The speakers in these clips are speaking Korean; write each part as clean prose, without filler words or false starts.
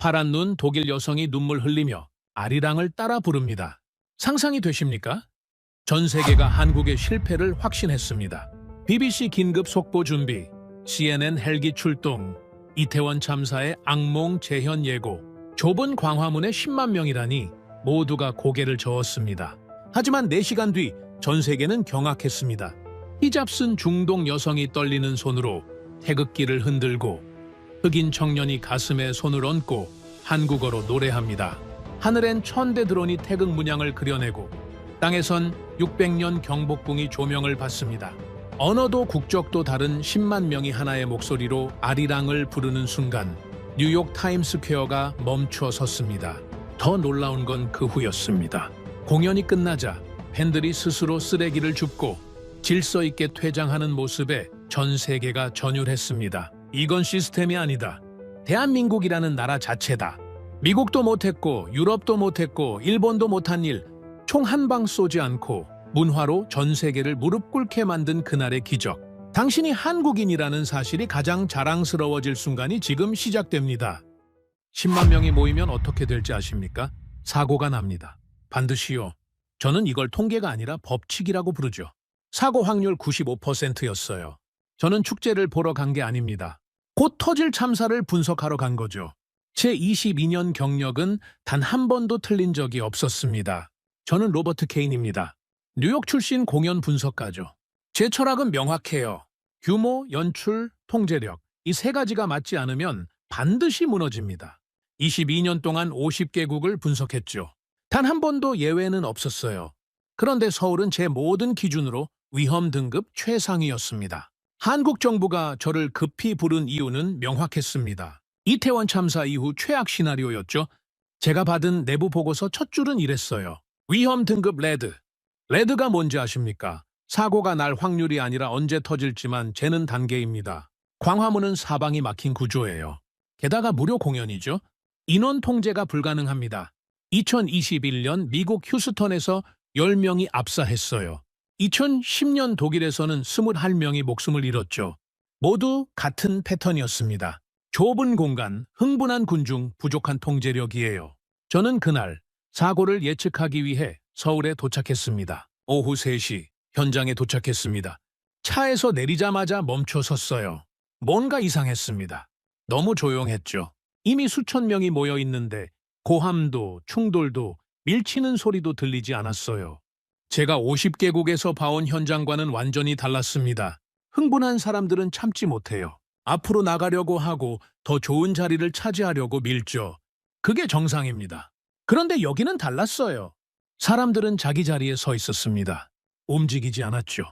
파란 눈 독일 여성이 눈물 흘리며 아리랑을 따라 부릅니다. 상상이 되십니까? 전 세계가 한국의 실패를 확신했습니다. BBC 긴급 속보 준비, CNN 헬기 출동, 이태원 참사의 악몽 재현 예고, 좁은 광화문에 10만 명이라니 모두가 고개를 저었습니다. 하지만 4시간 뒤 전 세계는 경악했습니다. 히잡 쓴 중동 여성이 떨리는 손으로 태극기를 흔들고 흑인 청년이 가슴에 손을 얹고 한국어로 노래합니다. 하늘엔 1000대 드론이 태극 문양을 그려내고 땅에선 600년 경복궁이 조명을 받습니다. 언어도 국적도 다른 10만 명이 하나의 목소리로 아리랑을 부르는 순간 뉴욕 타임스퀘어가 멈춰 섰습니다. 더 놀라운 건 그 후였습니다. 공연이 끝나자 팬들이 스스로 쓰레기를 줍고 질서 있게 퇴장하는 모습에 전 세계가 전율했습니다. 이건 시스템이 아니다. 대한민국이라는 나라 자체다. 미국도 못했고 유럽도 못했고 일본도 못한 일, 총 한 방 쏘지 않고 문화로 전 세계를 무릎 꿇게 만든 그날의 기적. 당신이 한국인이라는 사실이 가장 자랑스러워질 순간이 지금 시작됩니다. 10만 명이 모이면 어떻게 될지 아십니까? 사고가 납니다. 반드시요. 저는 이걸 통계가 아니라 법칙이라고 부르죠. 사고 확률 95%였어요. 저는 축제를 보러 간 게 아닙니다. 곧 터질 참사를 분석하러 간 거죠. 제 22년 경력은 단 한 번도 틀린 적이 없었습니다. 저는 로버트 케인입니다. 뉴욕 출신 공연 분석가죠. 제 철학은 명확해요. 규모, 연출, 통제력. 이 3가지가 맞지 않으면 반드시 무너집니다. 22년 동안 50개국을 분석했죠. 단 한 번도 예외는 없었어요. 그런데 서울은 제 모든 기준으로 위험 등급 최상위였습니다. 한국 정부가 저를 급히 부른 이유는 명확했습니다. 이태원 참사 이후 최악 시나리오였죠. 제가 받은 내부 보고서 첫 줄은 이랬어요. 위험 등급 레드. 레드가 뭔지 아십니까? 사고가 날 확률이 아니라 언제 터질지만 재는 단계입니다. 광화문은 사방이 막힌 구조예요. 게다가 무료 공연이죠. 인원 통제가 불가능합니다. 2021년 미국 휴스턴에서 10명이 압사했어요. 2010년 독일에서는 21명이 목숨을 잃었죠. 모두 같은 패턴이었습니다. 좁은 공간, 흥분한 군중, 부족한 통제력이에요. 저는 그날 사고를 예측하기 위해 서울에 도착했습니다. 오후 3시 현장에 도착했습니다. 차에서 내리자마자 멈춰 섰어요. 뭔가 이상했습니다. 너무 조용했죠. 이미 수천 명이 모여 있는데 고함도 충돌도 밀치는 소리도 들리지 않았어요. 제가 50개국에서 봐온 현장과는 완전히 달랐습니다. 흥분한 사람들은 참지 못해요. 앞으로 나가려고 하고 더 좋은 자리를 차지하려고 밀죠. 그게 정상입니다. 그런데 여기는 달랐어요. 사람들은 자기 자리에 서 있었습니다. 움직이지 않았죠.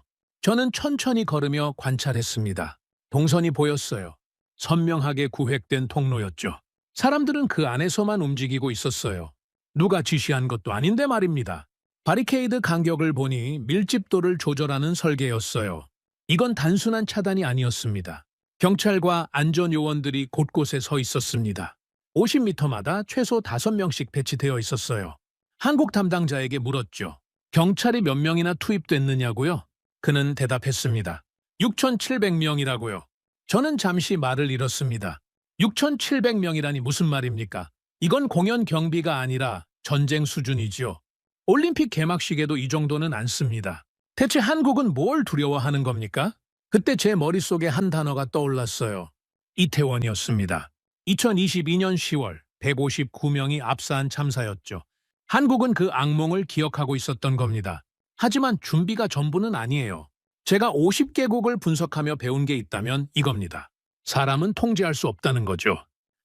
저는 천천히 걸으며 관찰했습니다. 동선이 보였어요. 선명하게 구획된 통로였죠. 사람들은 그 안에서만 움직이고 있었어요. 누가 지시한 것도 아닌데 말입니다. 바리케이드 간격을 보니 밀집도를 조절하는 설계였어요. 이건 단순한 차단이 아니었습니다. 경찰과 안전요원들이 곳곳에 서 있었습니다. 50m마다 최소 5명씩 배치되어 있었어요. 한국 담당자에게 물었죠. 경찰이 몇 명이나 투입됐느냐고요? 그는 대답했습니다. 6,700명이라고요. 저는 잠시 말을 잃었습니다. 6,700명이라니 무슨 말입니까? 이건 공연 경비가 아니라 전쟁 수준이지요. 올림픽 개막식에도 이 정도는 안 씁니다. 대체 한국은 뭘 두려워하는 겁니까? 그때 제 머릿속에 한 단어가 떠올랐어요. 이태원이었습니다. 2022년 10월 159명이 압사한 참사였죠. 한국은 그 악몽을 기억하고 있었던 겁니다. 하지만 준비가 전부는 아니에요. 제가 50개국을 분석하며 배운 게 있다면 이겁니다. 사람은 통제할 수 없다는 거죠.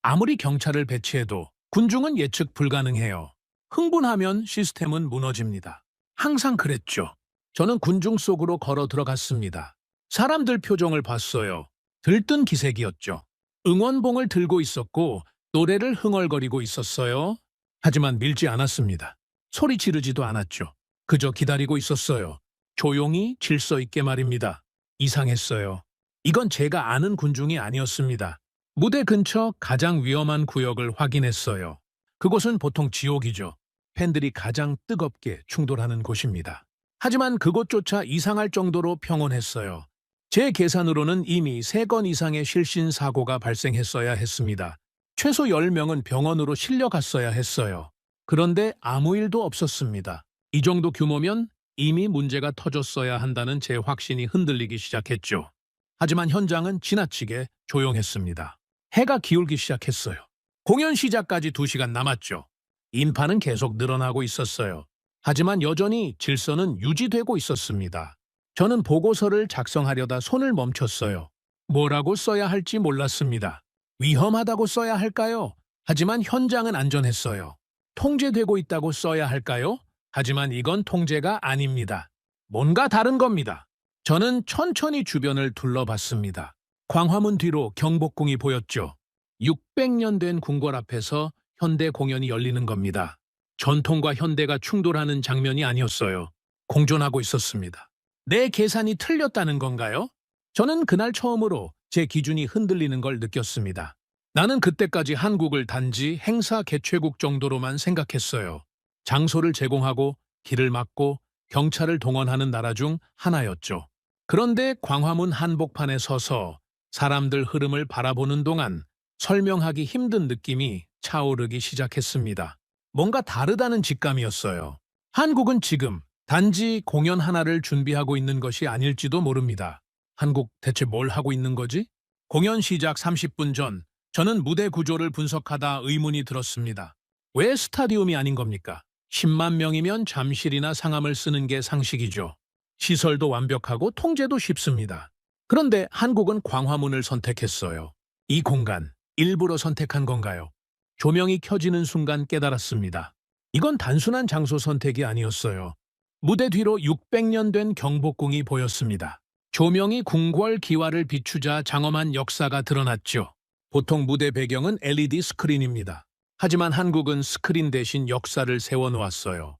아무리 경찰을 배치해도 군중은 예측 불가능해요. 흥분하면 시스템은 무너집니다. 항상 그랬죠. 저는 군중 속으로 걸어 들어갔습니다. 사람들 표정을 봤어요. 들뜬 기색이었죠. 응원봉을 들고 있었고 노래를 흥얼거리고 있었어요. 하지만 밀지 않았습니다. 소리 지르지도 않았죠. 그저 기다리고 있었어요. 조용히 질서 있게 말입니다. 이상했어요. 이건 제가 아는 군중이 아니었습니다. 무대 근처 가장 위험한 구역을 확인했어요. 그곳은 보통 지옥이죠. 팬들이 가장 뜨겁게 충돌하는 곳입니다. 하지만 그곳조차 이상할 정도로 평온했어요. 제 계산으로는 이미 3건 이상의 실신 사고가 발생했어야 했습니다. 최소 10명은 병원으로 실려갔어야 했어요. 그런데 아무 일도 없었습니다. 이 정도 규모면 이미 문제가 터졌어야 한다는 제 확신이 흔들리기 시작했죠. 하지만 현장은 지나치게 조용했습니다. 해가 기울기 시작했어요. 공연 시작까지 2시간 남았죠. 인파는 계속 늘어나고 있었어요. 하지만 여전히 질서는 유지되고 있었습니다. 저는 보고서를 작성하려다 손을 멈췄어요. 뭐라고 써야 할지 몰랐습니다. 위험하다고 써야 할까요? 하지만 현장은 안전했어요. 통제되고 있다고 써야 할까요? 하지만 이건 통제가 아닙니다. 뭔가 다른 겁니다. 저는 천천히 주변을 둘러봤습니다. 광화문 뒤로 경복궁이 보였죠. 600년 된 궁궐 앞에서 현대 공연이 열리는 겁니다. 전통과 현대가 충돌하는 장면이 아니었어요. 공존하고 있었습니다. 내 계산이 틀렸다는 건가요? 저는 그날 처음으로 제 기준이 흔들리는 걸 느꼈습니다. 나는 그때까지 한국을 단지 행사 개최국 정도로만 생각했어요. 장소를 제공하고 길을 막고 경찰을 동원하는 나라 중 하나였죠. 그런데 광화문 한복판에 서서 사람들 흐름을 바라보는 동안 설명하기 힘든 느낌이 차오르기 시작했습니다. 뭔가 다르다는 직감이었어요. 한국은 지금 단지 공연 하나를 준비하고 있는 것이 아닐지도 모릅니다. 한국 대체 뭘 하고 있는 거지? 공연 시작 30분 전 저는 무대 구조를 분석하다 의문이 들었습니다. 왜 스타디움이 아닌 겁니까? 10만 명이면 잠실이나 상암을 쓰는 게 상식이죠. 시설도 완벽하고 통제도 쉽습니다. 그런데 한국은 광화문을 선택했어요. 이 공간, 일부러 선택한 건가요? 조명이 켜지는 순간 깨달았습니다. 이건 단순한 장소 선택이 아니었어요. 무대 뒤로 600년 된 경복궁이 보였습니다. 조명이 궁궐 기와를 비추자 장엄한 역사가 드러났죠. 보통 무대 배경은 LED 스크린입니다. 하지만 한국은 스크린 대신 역사를 세워놓았어요.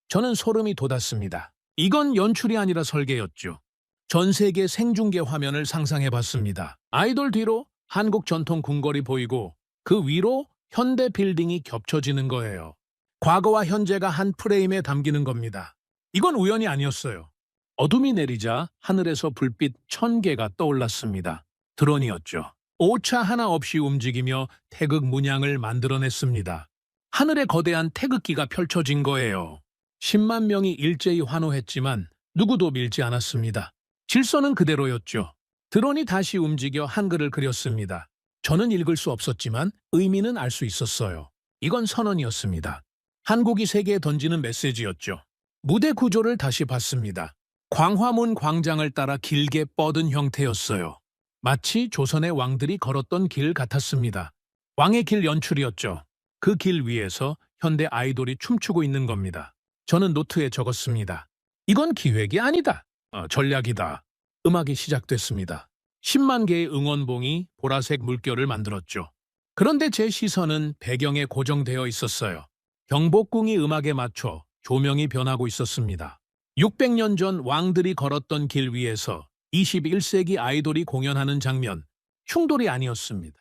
저는 소름이 돋았습니다. 이건 연출이 아니라 설계였죠. 전 세계 생중계 화면을 상상해봤습니다. 아이돌 뒤로 한국 전통 궁궐이 보이고 그 위로 현대 빌딩이 겹쳐지는 거예요. 과거와 현재가 한 프레임에 담기는 겁니다. 이건 우연이 아니었어요. 어둠이 내리자 하늘에서 불빛 1000개가 떠올랐습니다. 드론이었죠. 오차 하나 없이 움직이며 태극 문양을 만들어냈습니다. 하늘에 거대한 태극기가 펼쳐진 거예요. 10만 명이 일제히 환호했지만 누구도 밀지 않았습니다. 질서는 그대로였죠. 드론이 다시 움직여 한글을 그렸습니다. 저는 읽을 수 없었지만 의미는 알 수 있었어요. 이건 선언이었습니다. 한국이 세계에 던지는 메시지였죠. 무대 구조를 다시 봤습니다. 광화문 광장을 따라 길게 뻗은 형태였어요. 마치 조선의 왕들이 걸었던 길 같았습니다. 왕의 길 연출이었죠. 그 길 위에서 현대 아이돌이 춤추고 있는 겁니다. 저는 노트에 적었습니다. 이건 기획이 아니다. 전략이다. 음악이 시작됐습니다. 10만 개의 응원봉이 보라색 물결을 만들었죠. 그런데 제 시선은 배경에 고정되어 있었어요. 경복궁이 음악에 맞춰 조명이 변하고 있었습니다. 600년 전 왕들이 걸었던 길 위에서 21세기 아이돌이 공연하는 장면, 흉돌이 아니었습니다.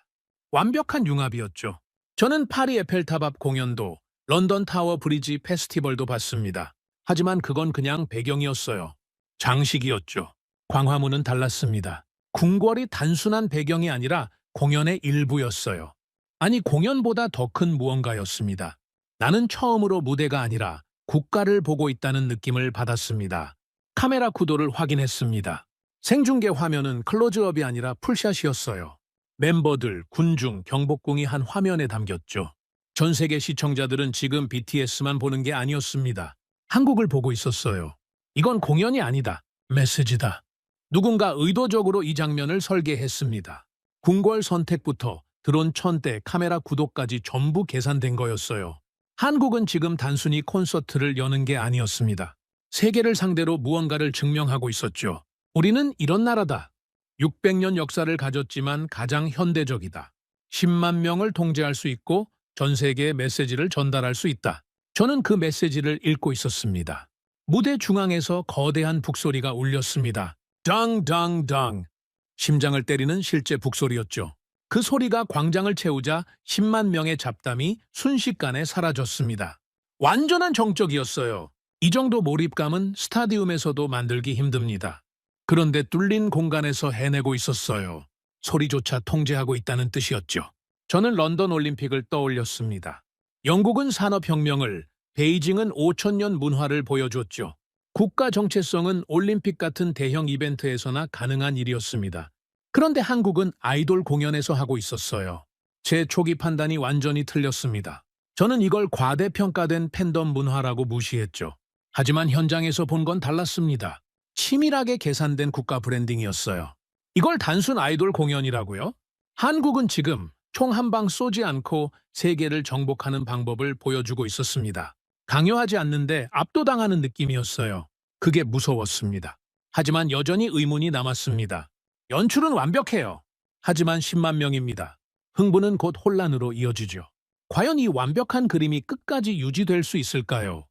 완벽한 융합이었죠. 저는 파리 에펠탑 앞 공연도 런던 타워 브리지 페스티벌도 봤습니다. 하지만 그건 그냥 배경이었어요. 장식이었죠. 광화문은 달랐습니다. 궁궐이 단순한 배경이 아니라 공연의 일부였어요. 아니, 공연보다 더 큰 무언가였습니다. 나는 처음으로 무대가 아니라 국가를 보고 있다는 느낌을 받았습니다. 카메라 구도를 확인했습니다. 생중계 화면은 클로즈업이 아니라 풀샷이었어요. 멤버들, 군중, 경복궁이 한 화면에 담겼죠. 전 세계 시청자들은 지금 BTS만 보는 게 아니었습니다. 한국을 보고 있었어요. 이건 공연이 아니다. 메시지다. 누군가 의도적으로 이 장면을 설계했습니다. 궁궐 선택부터 드론 1000대, 카메라 구도까지 전부 계산된 거였어요. 한국은 지금 단순히 콘서트를 여는 게 아니었습니다. 세계를 상대로 무언가를 증명하고 있었죠. 우리는 이런 나라다. 600년 역사를 가졌지만 가장 현대적이다. 10만 명을 통제할 수 있고 전 세계에 메시지를 전달할 수 있다. 저는 그 메시지를 읽고 있었습니다. 무대 중앙에서 거대한 북소리가 울렸습니다. 당당당. 심장을 때리는 실제 북소리였죠. 그 소리가 광장을 채우자 10만 명의 잡담이 순식간에 사라졌습니다. 완전한 정적이었어요. 이 정도 몰입감은 스타디움에서도 만들기 힘듭니다. 그런데 뚫린 공간에서 해내고 있었어요. 소리조차 통제하고 있다는 뜻이었죠. 저는 런던 올림픽을 떠올렸습니다. 영국은 산업혁명을, 베이징은 5천년 문화를 보여줬죠. 국가 정체성은 올림픽 같은 대형 이벤트에서나 가능한 일이었습니다. 그런데 한국은 아이돌 공연에서 하고 있었어요. 제 초기 판단이 완전히 틀렸습니다. 저는 이걸 과대평가된 팬덤 문화라고 무시했죠. 하지만 현장에서 본 건 달랐습니다. 치밀하게 계산된 국가 브랜딩이었어요. 이걸 단순 아이돌 공연이라고요? 한국은 지금 총 한 방 쏘지 않고 세계를 정복하는 방법을 보여주고 있었습니다. 강요하지 않는데 압도당하는 느낌이었어요. 그게 무서웠습니다. 하지만 여전히 의문이 남았습니다. 연출은 완벽해요. 하지만 10만 명입니다. 흥부는 곧 혼란으로 이어지죠. 과연 이 완벽한 그림이 끝까지 유지될 수 있을까요?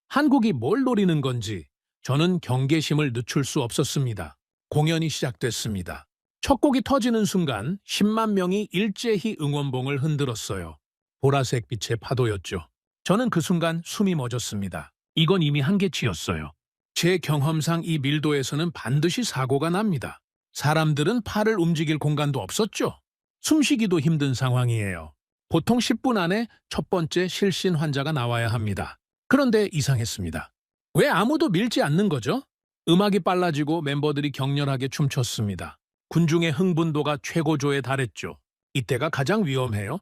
한국이 뭘 노리는 건지 저는 경계심을 늦출 수 없었습니다. 공연이 시작됐습니다. 첫 곡이 터지는 순간 10만 명이 일제히 응원봉을 흔들었어요. 보라색 빛의 파도였죠. 저는 그 순간 숨이 멎었습니다. 이건 이미 한계치였어요. 제 경험상 이 밀도에서는 반드시 사고가 납니다. 사람들은 팔을 움직일 공간도 없었죠. 숨쉬기도 힘든 상황이에요. 보통 10분 안에 첫 번째 실신 환자가 나와야 합니다. 그런데 이상했습니다. 왜 아무도 밀지 않는 거죠? 음악이 빨라지고 멤버들이 격렬하게 춤췄습니다. 군중의 흥분도가 최고조에 달했죠. 이때가 가장 위험해요.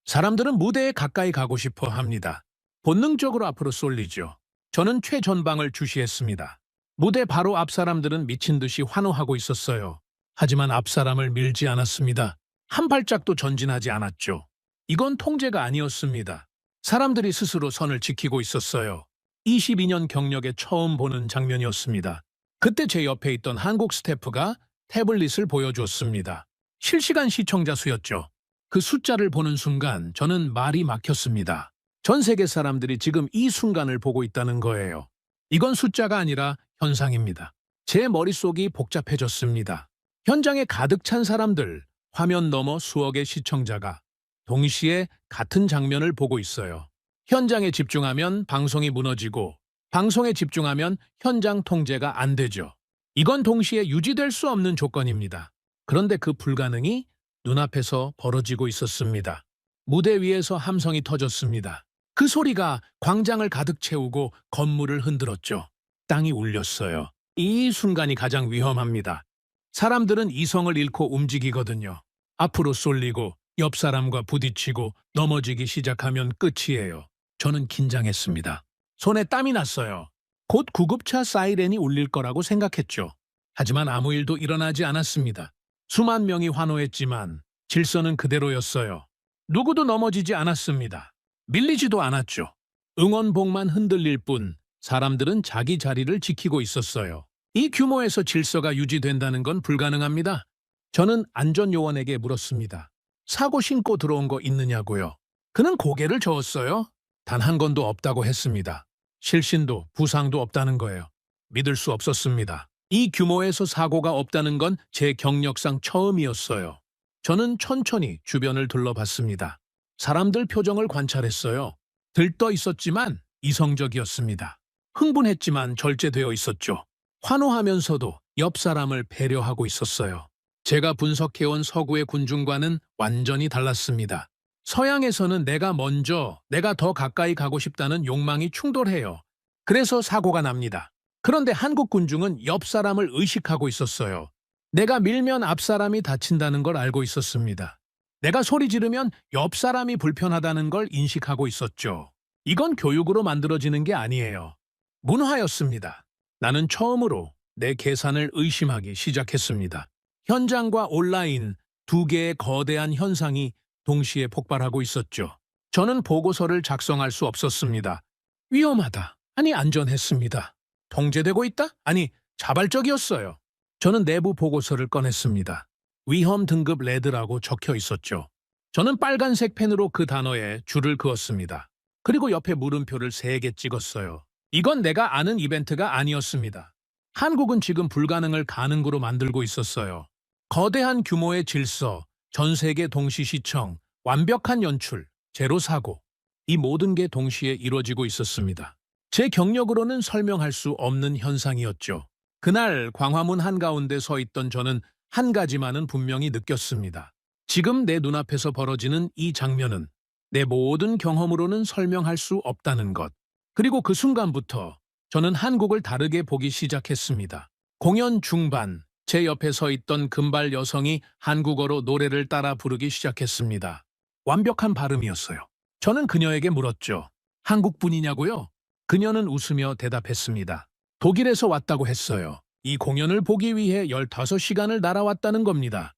사람들은 무대에 가까이 가고 싶어 합니다. 본능적으로 앞으로 쏠리죠. 저는 최전방을 주시했습니다. 무대 바로 앞 사람들은 미친 듯이 환호하고 있었어요. 하지만 앞 사람을 밀지 않았습니다. 한 발짝도 전진하지 않았죠. 이건 통제가 아니었습니다. 사람들이 스스로 선을 지키고 있었어요. 22년 경력에 처음 보는 장면이었습니다. 그때 제 옆에 있던 한국 스태프가 태블릿을 보여주었습니다. 실시간 시청자 수였죠. 그 숫자를 보는 순간 저는 말이 막혔습니다. 전 세계 사람들이 지금 이 순간을 보고 있다는 거예요. 이건 숫자가 아니라 현상입니다. 제 머릿속이 복잡해졌습니다. 현장에 가득 찬 사람들, 화면 너머 수억의 시청자가 동시에 같은 장면을 보고 있어요. 현장에 집중하면 방송이 무너지고 방송에 집중하면 현장 통제가 안 되죠. 이건 동시에 유지될 수 없는 조건입니다. 그런데 그 불가능이 눈앞에서 벌어지고 있었습니다. 무대 위에서 함성이 터졌습니다. 그 소리가 광장을 가득 채우고 건물을 흔들었죠. 땅이 울렸어요. 이 순간이 가장 위험합니다. 사람들은 이성을 잃고 움직이거든요. 앞으로 쏠리고 옆 사람과 부딪히고 넘어지기 시작하면 끝이에요. 저는 긴장했습니다. 손에 땀이 났어요. 곧 구급차 사이렌이 울릴 거라고 생각했죠. 하지만 아무 일도 일어나지 않았습니다. 수만 명이 환호했지만 질서는 그대로였어요. 누구도 넘어지지 않았습니다. 밀리지도 않았죠. 응원봉만 흔들릴 뿐 사람들은 자기 자리를 지키고 있었어요. 이 규모에서 질서가 유지된다는 건 불가능합니다. 저는 안전요원에게 물었습니다. 사고 신고 들어온 거 있느냐고요. 그는 고개를 저었어요. 단 한 건도 없다고 했습니다. 실신도 부상도 없다는 거예요. 믿을 수 없었습니다. 이 규모에서 사고가 없다는 건 제 경력상 처음이었어요. 저는 천천히 주변을 둘러봤습니다. 사람들 표정을 관찰했어요. 들떠 있었지만 이성적이었습니다. 흥분했지만 절제되어 있었죠. 환호하면서도 옆 사람을 배려하고 있었어요. 제가 분석해온 서구의 군중과는 완전히 달랐습니다. 서양에서는 내가 먼저, 내가 더 가까이 가고 싶다는 욕망이 충돌해요. 그래서 사고가 납니다. 그런데 한국 군중은 옆 사람을 의식하고 있었어요. 내가 밀면 앞 사람이 다친다는 걸 알고 있었습니다. 내가 소리 지르면 옆 사람이 불편하다는 걸 인식하고 있었죠. 이건 교육으로 만들어지는 게 아니에요. 문화였습니다. 나는 처음으로 내 계산을 의심하기 시작했습니다. 현장과 온라인 두 개의 거대한 현상이 동시에 폭발하고 있었죠. 저는 보고서를 작성할 수 없었습니다. 위험하다. 아니 안전했습니다. 통제되고 있다? 아니 자발적이었어요. 저는 내부 보고서를 꺼냈습니다. 위험 등급 레드라고 적혀 있었죠. 저는 빨간색 펜으로 그 단어에 줄을 그었습니다. 그리고 옆에 물음표를 3개 찍었어요. 이건 내가 아는 이벤트가 아니었습니다. 한국은 지금 불가능을 가능으로 만들고 있었어요. 거대한 규모의 질서, 전 세계 동시 시청, 완벽한 연출, 제로 사고. 이 모든 게 동시에 이루어지고 있었습니다. 제 경력으로는 설명할 수 없는 현상이었죠. 그날 광화문 한가운데 서 있던 저는 한 가지만은 분명히 느꼈습니다. 지금 내 눈앞에서 벌어지는 이 장면은 내 모든 경험으로는 설명할 수 없다는 것. 그리고 그 순간부터 저는 한국을 다르게 보기 시작했습니다. 공연 중반, 제 옆에 서 있던 금발 여성이 한국어로 노래를 따라 부르기 시작했습니다. 완벽한 발음이었어요. 저는 그녀에게 물었죠. 한국 분이냐고요? 그녀는 웃으며 대답했습니다. 독일에서 왔다고 했어요. 이 공연을 보기 위해 15시간을 날아왔다는 겁니다.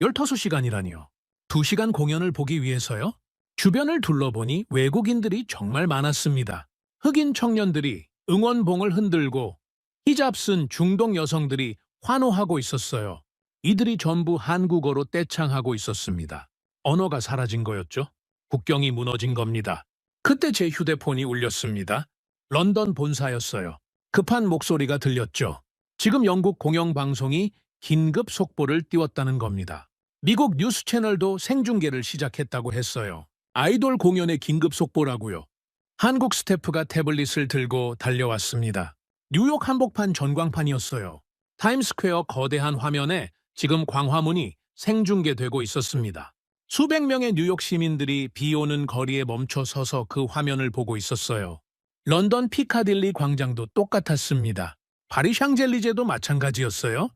15시간이라니요. 2시간 공연을 보기 위해서요? 주변을 둘러보니 외국인들이 정말 많았습니다. 흑인 청년들이 응원봉을 흔들고 히잡 쓴 중동 여성들이 환호하고 있었어요. 이들이 전부 한국어로 떼창하고 있었습니다. 언어가 사라진 거였죠. 국경이 무너진 겁니다. 그때 제 휴대폰이 울렸습니다. 런던 본사였어요. 급한 목소리가 들렸죠. 지금 영국 공영방송이 긴급 속보를 띄웠다는 겁니다. 미국 뉴스 채널도 생중계를 시작했다고 했어요. 아이돌 공연의 긴급 속보라고요. 한국 스태프가 태블릿을 들고 달려왔습니다. 뉴욕 한복판 전광판이었어요. 타임스퀘어 거대한 화면에 지금 광화문이 생중계되고 있었습니다. 수백 명의 뉴욕 시민들이 비 오는 거리에 멈춰 서서 그 화면을 보고 있었어요. 런던 피카딜리 광장도 똑같았습니다. 파리 샹젤리제도 마찬가지였어요.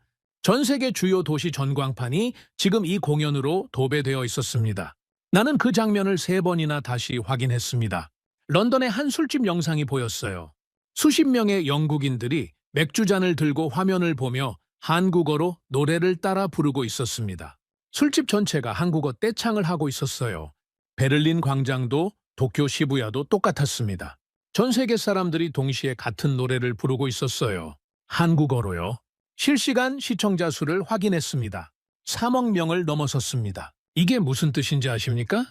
전 세계 주요 도시 전광판이 지금 이 공연으로 도배되어 있었습니다. 나는 그 장면을 3번이나 다시 확인했습니다. 런던의 한 술집 영상이 보였어요. 수십 명의 영국인들이 맥주잔을 들고 화면을 보며 한국어로 노래를 따라 부르고 있었습니다. 술집 전체가 한국어 떼창을 하고 있었어요. 베를린 광장도 도쿄 시부야도 똑같았습니다. 전 세계 사람들이 동시에 같은 노래를 부르고 있었어요. 한국어로요. 실시간 시청자 수를 확인했습니다. 3억 명을 넘어섰습니다. 이게 무슨 뜻인지 아십니까?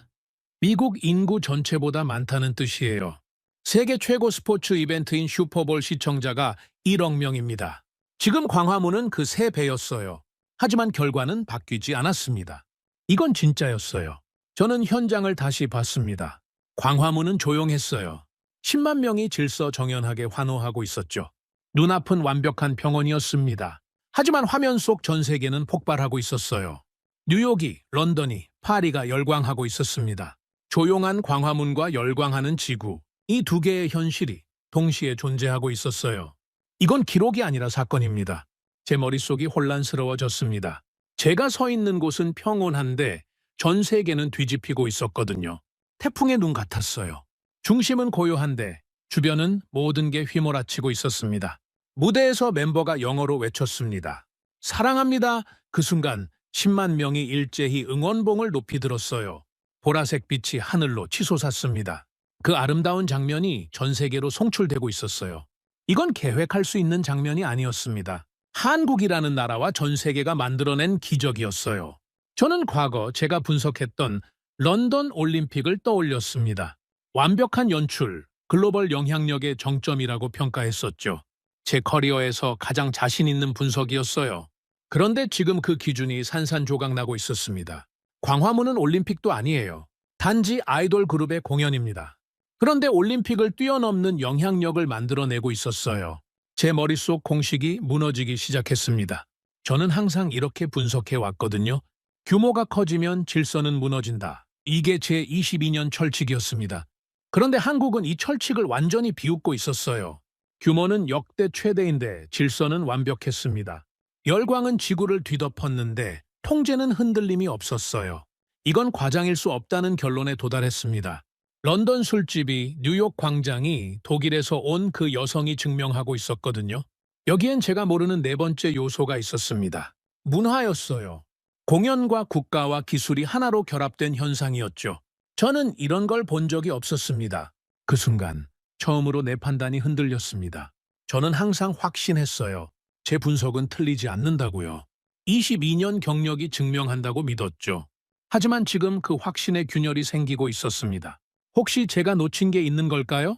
미국 인구 전체보다 많다는 뜻이에요. 세계 최고 스포츠 이벤트인 슈퍼볼 시청자가 1억 명입니다. 지금 광화문은 그 3배였어요. 하지만 결과는 바뀌지 않았습니다. 이건 진짜였어요. 저는 현장을 다시 봤습니다. 광화문은 조용했어요. 10만 명이 질서정연하게 환호하고 있었죠. 눈앞은 완벽한 평온이었습니다. 하지만 화면 속 전 세계는 폭발하고 있었어요. 뉴욕이, 런던이, 파리가 열광하고 있었습니다. 조용한 광화문과 열광하는 지구, 이 두 개의 현실이 동시에 존재하고 있었어요. 이건 기록이 아니라 사건입니다. 제 머릿속이 혼란스러워졌습니다. 제가 서 있는 곳은 평온한데 전 세계는 뒤집히고 있었거든요. 태풍의 눈 같았어요. 중심은 고요한데 주변은 모든 게 휘몰아치고 있었습니다. 무대에서 멤버가 영어로 외쳤습니다. 사랑합니다. 그 순간 10만 명이 일제히 응원봉을 높이 들었어요. 보라색 빛이 하늘로 치솟았습니다. 그 아름다운 장면이 전 세계로 송출되고 있었어요. 이건 계획할 수 있는 장면이 아니었습니다. 한국이라는 나라와 전 세계가 만들어낸 기적이었어요. 저는 과거 제가 분석했던 런던 올림픽을 떠올렸습니다. 완벽한 연출, 글로벌 영향력의 정점이라고 평가했었죠. 제 커리어에서 가장 자신 있는 분석이었어요. 그런데 지금 그 기준이 산산조각나고 있었습니다. 광화문은 올림픽도 아니에요. 단지 아이돌 그룹의 공연입니다. 그런데 올림픽을 뛰어넘는 영향력을 만들어내고 있었어요. 제 머릿속 공식이 무너지기 시작했습니다. 저는 항상 이렇게 분석해 왔거든요. 규모가 커지면 질서는 무너진다. 이게 제 22년 철칙이었습니다. 그런데 한국은 이 철칙을 완전히 비웃고 있었어요. 규모는 역대 최대인데 질서는 완벽했습니다. 열광은 지구를 뒤덮었는데 통제는 흔들림이 없었어요. 이건 과장일 수 없다는 결론에 도달했습니다. 런던 술집이, 뉴욕 광장이, 독일에서 온 그 여성이 증명하고 있었거든요. 여기엔 제가 모르는 4번째 요소가 있었습니다. 문화였어요. 공연과 국가와 기술이 하나로 결합된 현상이었죠. 저는 이런 걸 본 적이 없었습니다. 그 순간 처음으로 내 판단이 흔들렸습니다. 저는 항상 확신했어요. 제 분석은 틀리지 않는다고요. 22년 경력이 증명한다고 믿었죠. 하지만 지금 그 확신의 균열이 생기고 있었습니다. 혹시 제가 놓친 게 있는 걸까요?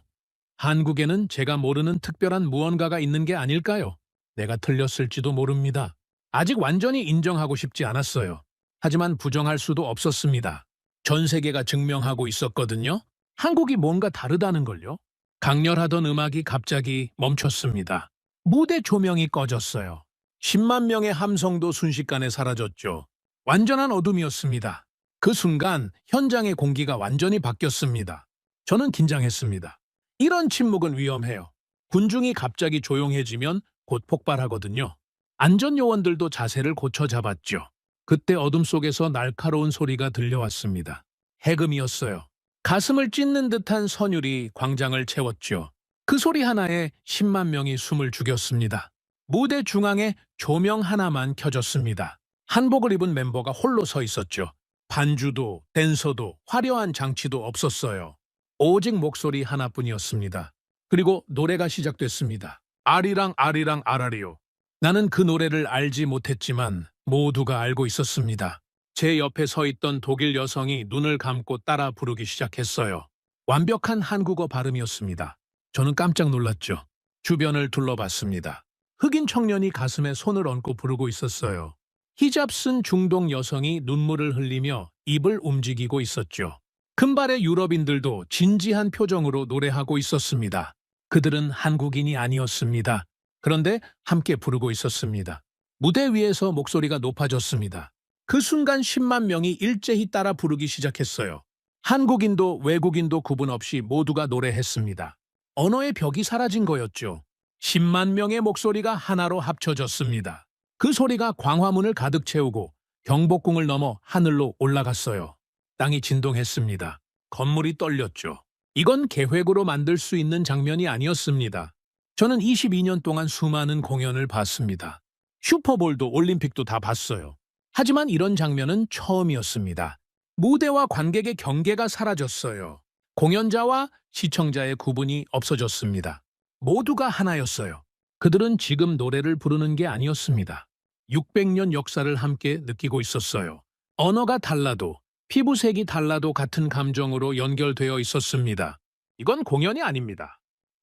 한국에는 제가 모르는 특별한 무언가가 있는 게 아닐까요? 내가 틀렸을지도 모릅니다. 아직 완전히 인정하고 싶지 않았어요. 하지만 부정할 수도 없었습니다. 전 세계가 증명하고 있었거든요. 한국이 뭔가 다르다는 걸요. 강렬하던 음악이 갑자기 멈췄습니다. 무대 조명이 꺼졌어요. 10만 명의 함성도 순식간에 사라졌죠. 완전한 어둠이었습니다. 그 순간 현장의 공기가 완전히 바뀌었습니다. 저는 긴장했습니다. 이런 침묵은 위험해요. 군중이 갑자기 조용해지면 곧 폭발하거든요. 안전요원들도 자세를 고쳐 잡았죠. 그때 어둠 속에서 날카로운 소리가 들려왔습니다. 해금이었어요. 가슴을 찢는 듯한 선율이 광장을 채웠죠. 그 소리 하나에 10만 명이 숨을 죽였습니다. 무대 중앙에 조명 하나만 켜졌습니다. 한복을 입은 멤버가 홀로 서 있었죠. 반주도 댄서도 화려한 장치도 없었어요. 오직 목소리 하나뿐이었습니다. 그리고 노래가 시작됐습니다. 아리랑 아리랑 아라리요. 나는 그 노래를 알지 못했지만 모두가 알고 있었습니다. 제 옆에 서 있던 독일 여성이 눈을 감고 따라 부르기 시작했어요. 완벽한 한국어 발음이었습니다. 저는 깜짝 놀랐죠. 주변을 둘러봤습니다. 흑인 청년이 가슴에 손을 얹고 부르고 있었어요. 히잡 쓴 중동 여성이 눈물을 흘리며 입을 움직이고 있었죠. 금발의 유럽인들도 진지한 표정으로 노래하고 있었습니다. 그들은 한국인이 아니었습니다. 그런데 함께 부르고 있었습니다. 무대 위에서 목소리가 높아졌습니다. 그 순간 10만 명이 일제히 따라 부르기 시작했어요. 한국인도 외국인도 구분 없이 모두가 노래했습니다. 언어의 벽이 사라진 거였죠. 10만 명의 목소리가 하나로 합쳐졌습니다. 그 소리가 광화문을 가득 채우고 경복궁을 넘어 하늘로 올라갔어요. 땅이 진동했습니다. 건물이 떨렸죠. 이건 계획으로 만들 수 있는 장면이 아니었습니다. 저는 22년 동안 수많은 공연을 봤습니다. 슈퍼볼도 올림픽도 다 봤어요. 하지만 이런 장면은 처음이었습니다. 무대와 관객의 경계가 사라졌어요. 공연자와 시청자의 구분이 없어졌습니다. 모두가 하나였어요. 그들은 지금 노래를 부르는 게 아니었습니다. 600년 역사를 함께 느끼고 있었어요. 언어가 달라도 피부색이 달라도 같은 감정으로 연결되어 있었습니다. 이건 공연이 아닙니다.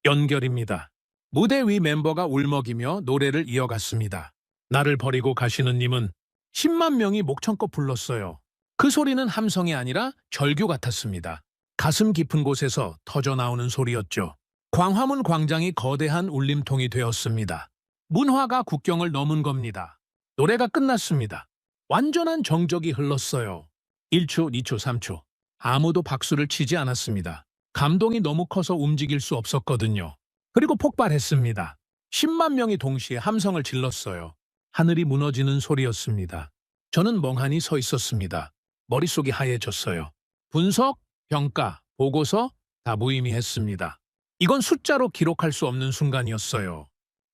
연결입니다. 무대 위 멤버가 울먹이며 노래를 이어갔습니다. 나를 버리고 가시는 님은 10만 명이 목청껏 불렀어요. 그 소리는 함성이 아니라 절규 같았습니다. 가슴 깊은 곳에서 터져나오는 소리였죠. 광화문 광장이 거대한 울림통이 되었습니다. 문화가 국경을 넘은 겁니다. 노래가 끝났습니다. 완전한 정적이 흘렀어요. 1초, 2초, 3초. 아무도 박수를 치지 않았습니다. 감동이 너무 커서 움직일 수 없었거든요. 그리고 폭발했습니다. 10만 명이 동시에 함성을 질렀어요. 하늘이 무너지는 소리였습니다. 저는 멍하니 서 있었습니다. 머릿속이 하얘졌어요. 분석, 평가, 보고서 다 무의미했습니다. 이건 숫자로 기록할 수 없는 순간이었어요.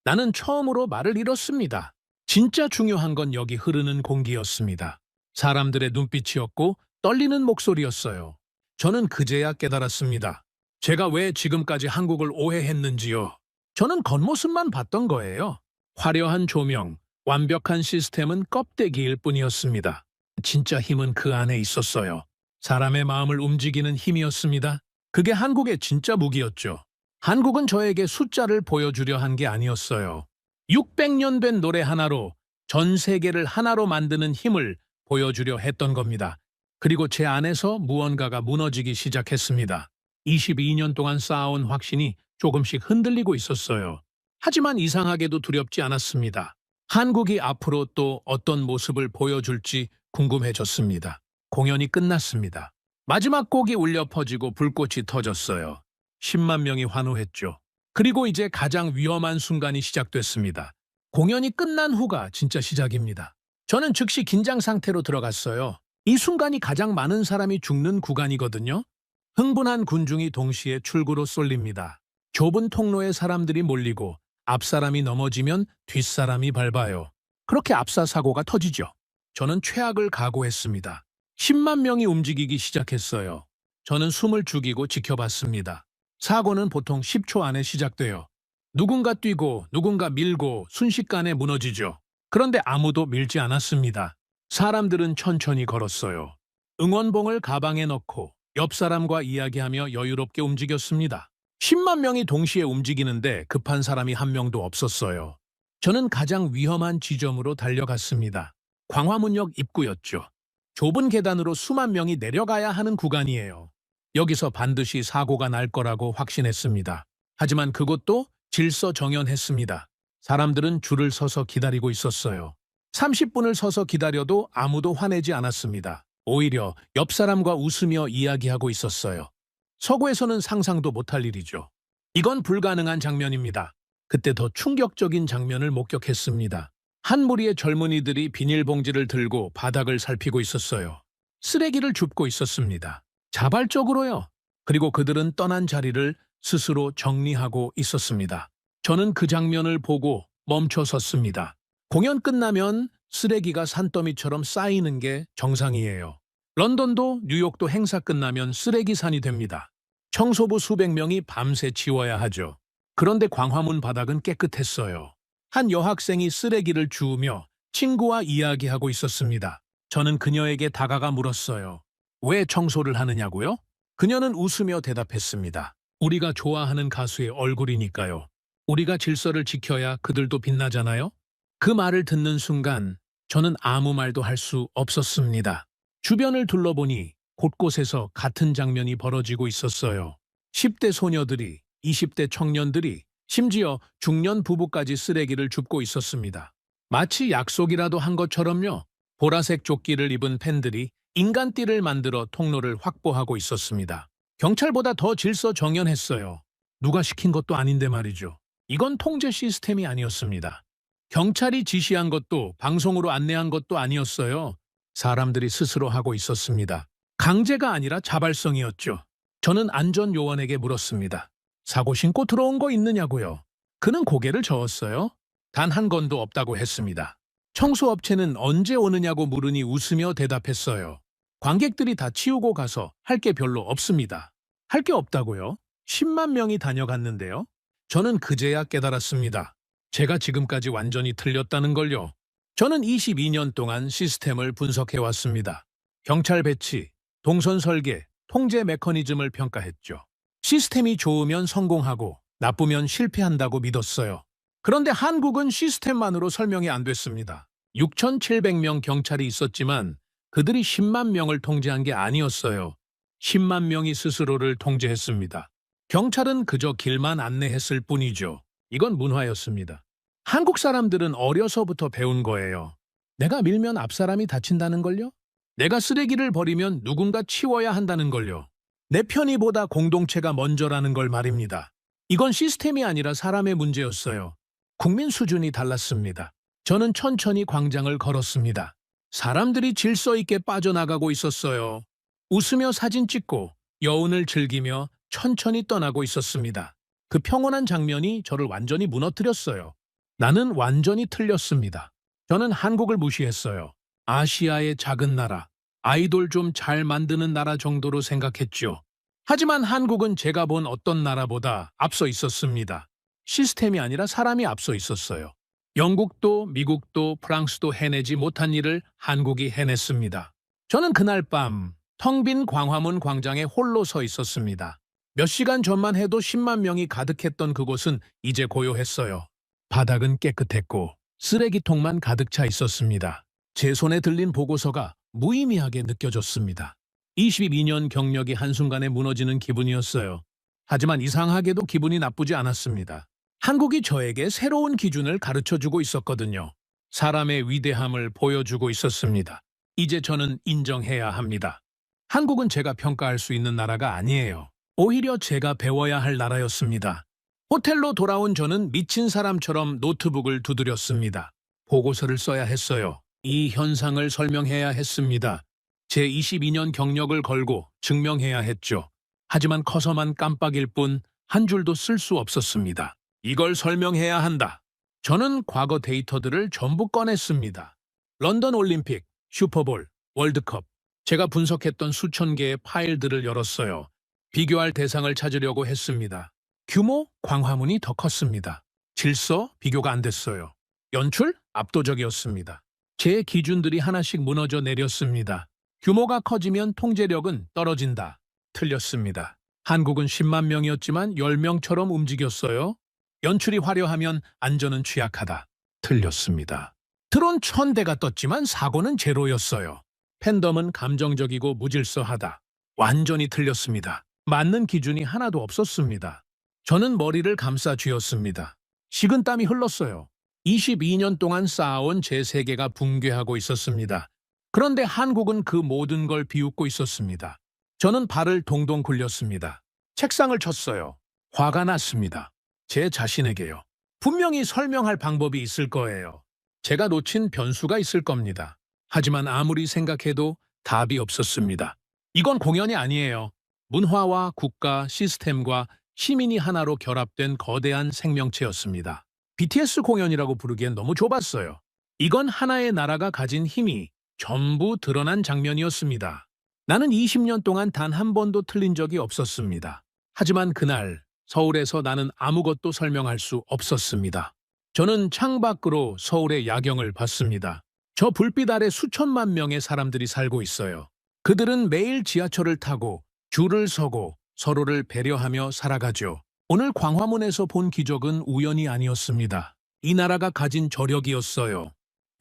나는 처음으로 말을 잃었습니다. 진짜 중요한 건 여기 흐르는 공기였습니다. 사람들의 눈빛이었고 떨리는 목소리였어요. 저는 그제야 깨달았습니다. 제가 왜 지금까지 한국을 오해했는지요. 저는 겉모습만 봤던 거예요. 화려한 조명, 완벽한 시스템은 껍데기일 뿐이었습니다. 진짜 힘은 그 안에 있었어요. 사람의 마음을 움직이는 힘이었습니다. 그게 한국의 진짜 무기였죠. 한국은 저에게 숫자를 보여주려 한 게 아니었어요. 600년 된 노래 하나로 전 세계를 하나로 만드는 힘을 보여주려 했던 겁니다. 그리고 제 안에서 무언가가 무너지기 시작했습니다. 22년 동안 쌓아온 확신이 조금씩 흔들리고 있었어요. 하지만 이상하게도 두렵지 않았습니다. 한국이 앞으로 또 어떤 모습을 보여줄지 궁금해졌습니다. 공연이 끝났습니다. 마지막 곡이 울려 퍼지고 불꽃이 터졌어요. 10만 명이 환호했죠. 그리고 이제 가장 위험한 순간이 시작됐습니다. 공연이 끝난 후가 진짜 시작입니다. 저는 즉시 긴장 상태로 들어갔어요. 이 순간이 가장 많은 사람이 죽는 구간이거든요. 흥분한 군중이 동시에 출구로 쏠립니다. 좁은 통로에 사람들이 몰리고 앞사람이 넘어지면 뒷사람이 밟아요. 그렇게 압사 사고가 터지죠. 저는 최악을 각오했습니다. 10만 명이 움직이기 시작했어요. 저는 숨을 죽이고 지켜봤습니다. 사고는 보통 10초 안에 시작돼요. 누군가 뛰고 누군가 밀고 순식간에 무너지죠. 그런데 아무도 밀지 않았습니다. 사람들은 천천히 걸었어요. 응원봉을 가방에 넣고 옆 사람과 이야기하며 여유롭게 움직였습니다. 10만 명이 동시에 움직이는데 급한 사람이 한 명도 없었어요. 저는 가장 위험한 지점으로 달려갔습니다. 광화문역 입구였죠. 좁은 계단으로 수만 명이 내려가야 하는 구간이에요. 여기서 반드시 사고가 날 거라고 확신했습니다. 하지만 그것도 질서정연했습니다. 사람들은 줄을 서서 기다리고 있었어요. 30분을 서서 기다려도 아무도 화내지 않았습니다. 오히려 옆 사람과 웃으며 이야기하고 있었어요. 서구에서는 상상도 못할 일이죠. 이건 불가능한 장면입니다. 그때 더 충격적인 장면을 목격했습니다. 한 무리의 젊은이들이 비닐봉지를 들고 바닥을 살피고 있었어요. 쓰레기를 줍고 있었습니다. 자발적으로요. 그리고 그들은 떠난 자리를 스스로 정리하고 있었습니다. 저는 그 장면을 보고 멈춰 섰습니다. 공연 끝나면 쓰레기가 산더미처럼 쌓이는 게 정상이에요. 런던도 뉴욕도 행사 끝나면 쓰레기산이 됩니다. 청소부 수백 명이 밤새 치워야 하죠. 그런데 광화문 바닥은 깨끗했어요. 한 여학생이 쓰레기를 주우며 친구와 이야기하고 있었습니다. 저는 그녀에게 다가가 물었어요. 왜 청소를 하느냐고요? 그녀는 웃으며 대답했습니다. 우리가 좋아하는 가수의 얼굴이니까요. 우리가 질서를 지켜야 그들도 빛나잖아요? 그 말을 듣는 순간 저는 아무 말도 할 수 없었습니다. 주변을 둘러보니 곳곳에서 같은 장면이 벌어지고 있었어요. 10대 소녀들이, 20대 청년들이, 심지어 중년 부부까지 쓰레기를 줍고 있었습니다. 마치 약속이라도 한 것처럼요. 보라색 조끼를 입은 팬들이 인간띠를 만들어 통로를 확보하고 있었습니다. 경찰보다 더 질서 정연했어요. 누가 시킨 것도 아닌데 말이죠. 이건 통제 시스템이 아니었습니다. 경찰이 지시한 것도 방송으로 안내한 것도 아니었어요. 사람들이 스스로 하고 있었습니다. 강제가 아니라 자발성이었죠. 저는 안전요원에게 물었습니다. 사고 신고 들어온 거 있느냐고요. 그는 고개를 저었어요. 단 한 건도 없다고 했습니다. 청소업체는 언제 오느냐고 물으니 웃으며 대답했어요. 관객들이 다 치우고 가서 할 게 별로 없습니다. 할 게 없다고요? 10만 명이 다녀갔는데요. 저는 그제야 깨달았습니다. 제가 지금까지 완전히 틀렸다는 걸요. 저는 22년 동안 시스템을 분석해왔습니다. 경찰 배치, 동선 설계, 통제 메커니즘을 평가했죠. 시스템이 좋으면 성공하고 나쁘면 실패한다고 믿었어요. 그런데 한국은 시스템만으로 설명이 안 됐습니다. 6,700명 경찰이 있었지만 그들이 10만 명을 통제한 게 아니었어요. 10만 명이 스스로를 통제했습니다. 경찰은 그저 길만 안내했을 뿐이죠. 이건 문화였습니다. 한국 사람들은 어려서부터 배운 거예요. 내가 밀면 앞 사람이 다친다는 걸요? 내가 쓰레기를 버리면 누군가 치워야 한다는 걸요. 내 편의보다 공동체가 먼저라는 걸 말입니다. 이건 시스템이 아니라 사람의 문제였어요. 국민 수준이 달랐습니다. 저는 천천히 광장을 걸었습니다. 사람들이 질서 있게 빠져나가고 있었어요. 웃으며 사진 찍고 여운을 즐기며 천천히 떠나고 있었습니다. 그 평온한 장면이 저를 완전히 무너뜨렸어요. 나는 완전히 틀렸습니다. 저는 한국을 무시했어요. 아시아의 작은 나라, 아이돌 좀 잘 만드는 나라 정도로 생각했죠. 하지만 한국은 제가 본 어떤 나라보다 앞서 있었습니다. 시스템이 아니라 사람이 앞서 있었어요. 영국도 미국도 프랑스도 해내지 못한 일을 한국이 해냈습니다. 저는 그날 밤 텅 빈 광화문 광장에 홀로 서 있었습니다. 몇 시간 전만 해도 10만 명이 가득했던 그곳은 이제 고요했어요. 바닥은 깨끗했고 쓰레기통만 가득 차 있었습니다. 제 손에 들린 보고서가 무의미하게 느껴졌습니다. 22년 경력이 한순간에 무너지는 기분이었어요. 하지만 이상하게도 기분이 나쁘지 않았습니다. 한국이 저에게 새로운 기준을 가르쳐주고 있었거든요. 사람의 위대함을 보여주고 있었습니다. 이제 저는 인정해야 합니다. 한국은 제가 평가할 수 있는 나라가 아니에요. 오히려 제가 배워야 할 나라였습니다. 호텔로 돌아온 저는 미친 사람처럼 노트북을 두드렸습니다. 보고서를 써야 했어요. 이 현상을 설명해야 했습니다. 제 22년 경력을 걸고 증명해야 했죠. 하지만 커서만 깜빡일 뿐 한 줄도 쓸 수 없었습니다. 이걸 설명해야 한다. 저는 과거 데이터들을 전부 꺼냈습니다. 런던 올림픽, 슈퍼볼, 월드컵, 제가 분석했던 수천 개의 파일들을 열었어요. 비교할 대상을 찾으려고 했습니다. 규모, 광화문이 더 컸습니다. 질서, 비교가 안 됐어요. 연출, 압도적이었습니다. 제 기준들이 하나씩 무너져 내렸습니다. 규모가 커지면 통제력은 떨어진다. 틀렸습니다. 한국은 10만 명이었지만 10명처럼 움직였어요. 연출이 화려하면 안전은 취약하다. 틀렸습니다. 드론 1000대가 떴지만 사고는 제로였어요. 팬덤은 감정적이고 무질서하다. 완전히 틀렸습니다. 맞는 기준이 하나도 없었습니다. 저는 머리를 감싸 쥐었습니다. 식은땀이 흘렀어요. 22년 동안 쌓아온 제 세계가 붕괴하고 있었습니다. 그런데 한국은 그 모든 걸 비웃고 있었습니다. 저는 발을 동동 굴렸습니다. 책상을 쳤어요. 화가 났습니다. 제 자신에게요. 분명히 설명할 방법이 있을 거예요. 제가 놓친 변수가 있을 겁니다. 하지만 아무리 생각해도 답이 없었습니다. 이건 공연이 아니에요. 문화와 국가, 시스템과 시민이 하나로 결합된 거대한 생명체였습니다. BTS 공연이라고 부르기엔 너무 좁았어요. 이건 하나의 나라가 가진 힘이 전부 드러난 장면이었습니다. 나는 20년 동안 단 한 번도 틀린 적이 없었습니다. 하지만 그날 서울에서 나는 아무것도 설명할 수 없었습니다. 저는 창밖으로 서울의 야경을 봤습니다. 저 불빛 아래 수천만 명의 사람들이 살고 있어요. 그들은 매일 지하철을 타고 줄을 서고 서로를 배려하며 살아가죠. 오늘 광화문에서 본 기적은 우연이 아니었습니다. 이 나라가 가진 저력이었어요.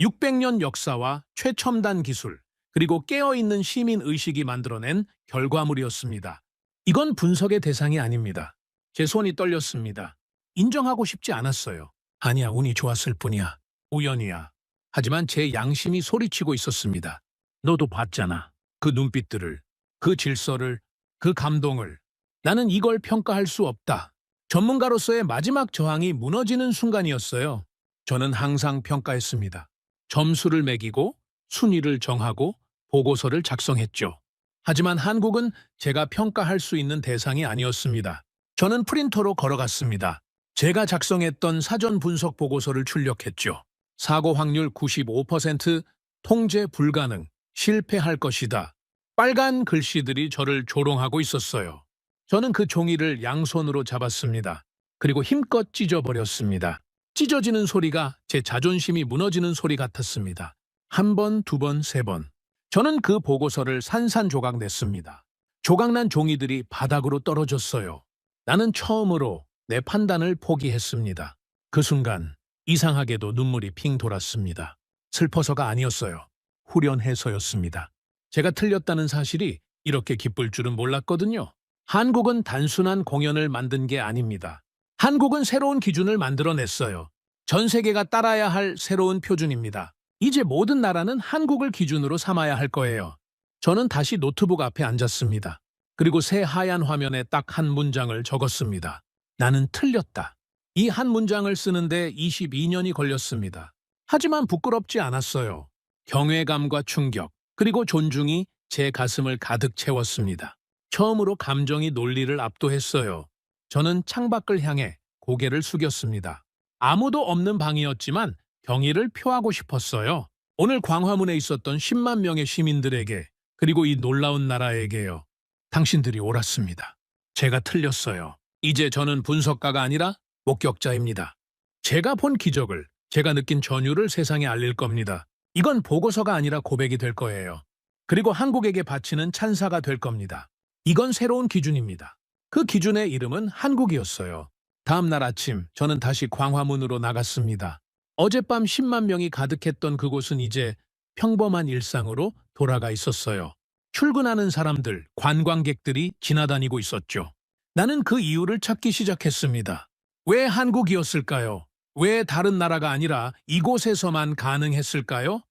600년 역사와 최첨단 기술, 그리고 깨어있는 시민 의식이 만들어낸 결과물이었습니다. 이건 분석의 대상이 아닙니다. 제 손이 떨렸습니다. 인정하고 싶지 않았어요. 아니야, 운이 좋았을 뿐이야. 우연이야. 하지만 제 양심이 소리치고 있었습니다. 너도 봤잖아. 그 눈빛들을, 그 질서를, 그 감동을. 나는 이걸 평가할 수 없다. 전문가로서의 마지막 저항이 무너지는 순간이었어요. 저는 항상 평가했습니다. 점수를 매기고 순위를 정하고 보고서를 작성했죠. 하지만 한국은 제가 평가할 수 있는 대상이 아니었습니다. 저는 프린터로 걸어갔습니다. 제가 작성했던 사전 분석 보고서를 출력했죠. 사고 확률 95%, 통제 불가능, 실패할 것이다. 빨간 글씨들이 저를 조롱하고 있었어요. 저는 그 종이를 양손으로 잡았습니다. 그리고 힘껏 찢어버렸습니다. 찢어지는 소리가 제 자존심이 무너지는 소리 같았습니다. 한 번, 두 번, 세 번. 저는 그 보고서를 산산조각 냈습니다. 조각난 종이들이 바닥으로 떨어졌어요. 나는 처음으로 내 판단을 포기했습니다. 그 순간 이상하게도 눈물이 핑 돌았습니다. 슬퍼서가 아니었어요. 후련해서였습니다. 제가 틀렸다는 사실이 이렇게 기쁠 줄은 몰랐거든요. 한국은 단순한 공연을 만든 게 아닙니다. 한국은 새로운 기준을 만들어냈어요. 전 세계가 따라야 할 새로운 표준입니다. 이제 모든 나라는 한국을 기준으로 삼아야 할 거예요. 저는 다시 노트북 앞에 앉았습니다. 그리고 새 하얀 화면에 딱 한 문장을 적었습니다. 나는 틀렸다. 이 한 문장을 쓰는데 22년이 걸렸습니다. 하지만 부끄럽지 않았어요. 경외감과 충격, 그리고 존중이 제 가슴을 가득 채웠습니다. 처음으로 감정이 논리를 압도했어요. 저는 창밖을 향해 고개를 숙였습니다. 아무도 없는 방이었지만 경의를 표하고 싶었어요. 오늘 광화문에 있었던 10만 명의 시민들에게, 그리고 이 놀라운 나라에게요. 당신들이 옳았습니다. 제가 틀렸어요. 이제 저는 분석가가 아니라 목격자입니다. 제가 본 기적을, 제가 느낀 전율을 세상에 알릴 겁니다. 이건 보고서가 아니라 고백이 될 거예요. 그리고 한국에게 바치는 찬사가 될 겁니다. 이건 새로운 기준입니다. 그 기준의 이름은 한국이었어요. 다음 날 아침 저는 다시 광화문으로 나갔습니다. 어젯밤 10만 명이 가득했던 그곳은 이제 평범한 일상으로 돌아가 있었어요. 출근하는 사람들, 관광객들이 지나다니고 있었죠. 나는 그 이유를 찾기 시작했습니다. 왜 한국이었을까요? 왜 다른 나라가 아니라 이곳에서만 가능했을까요?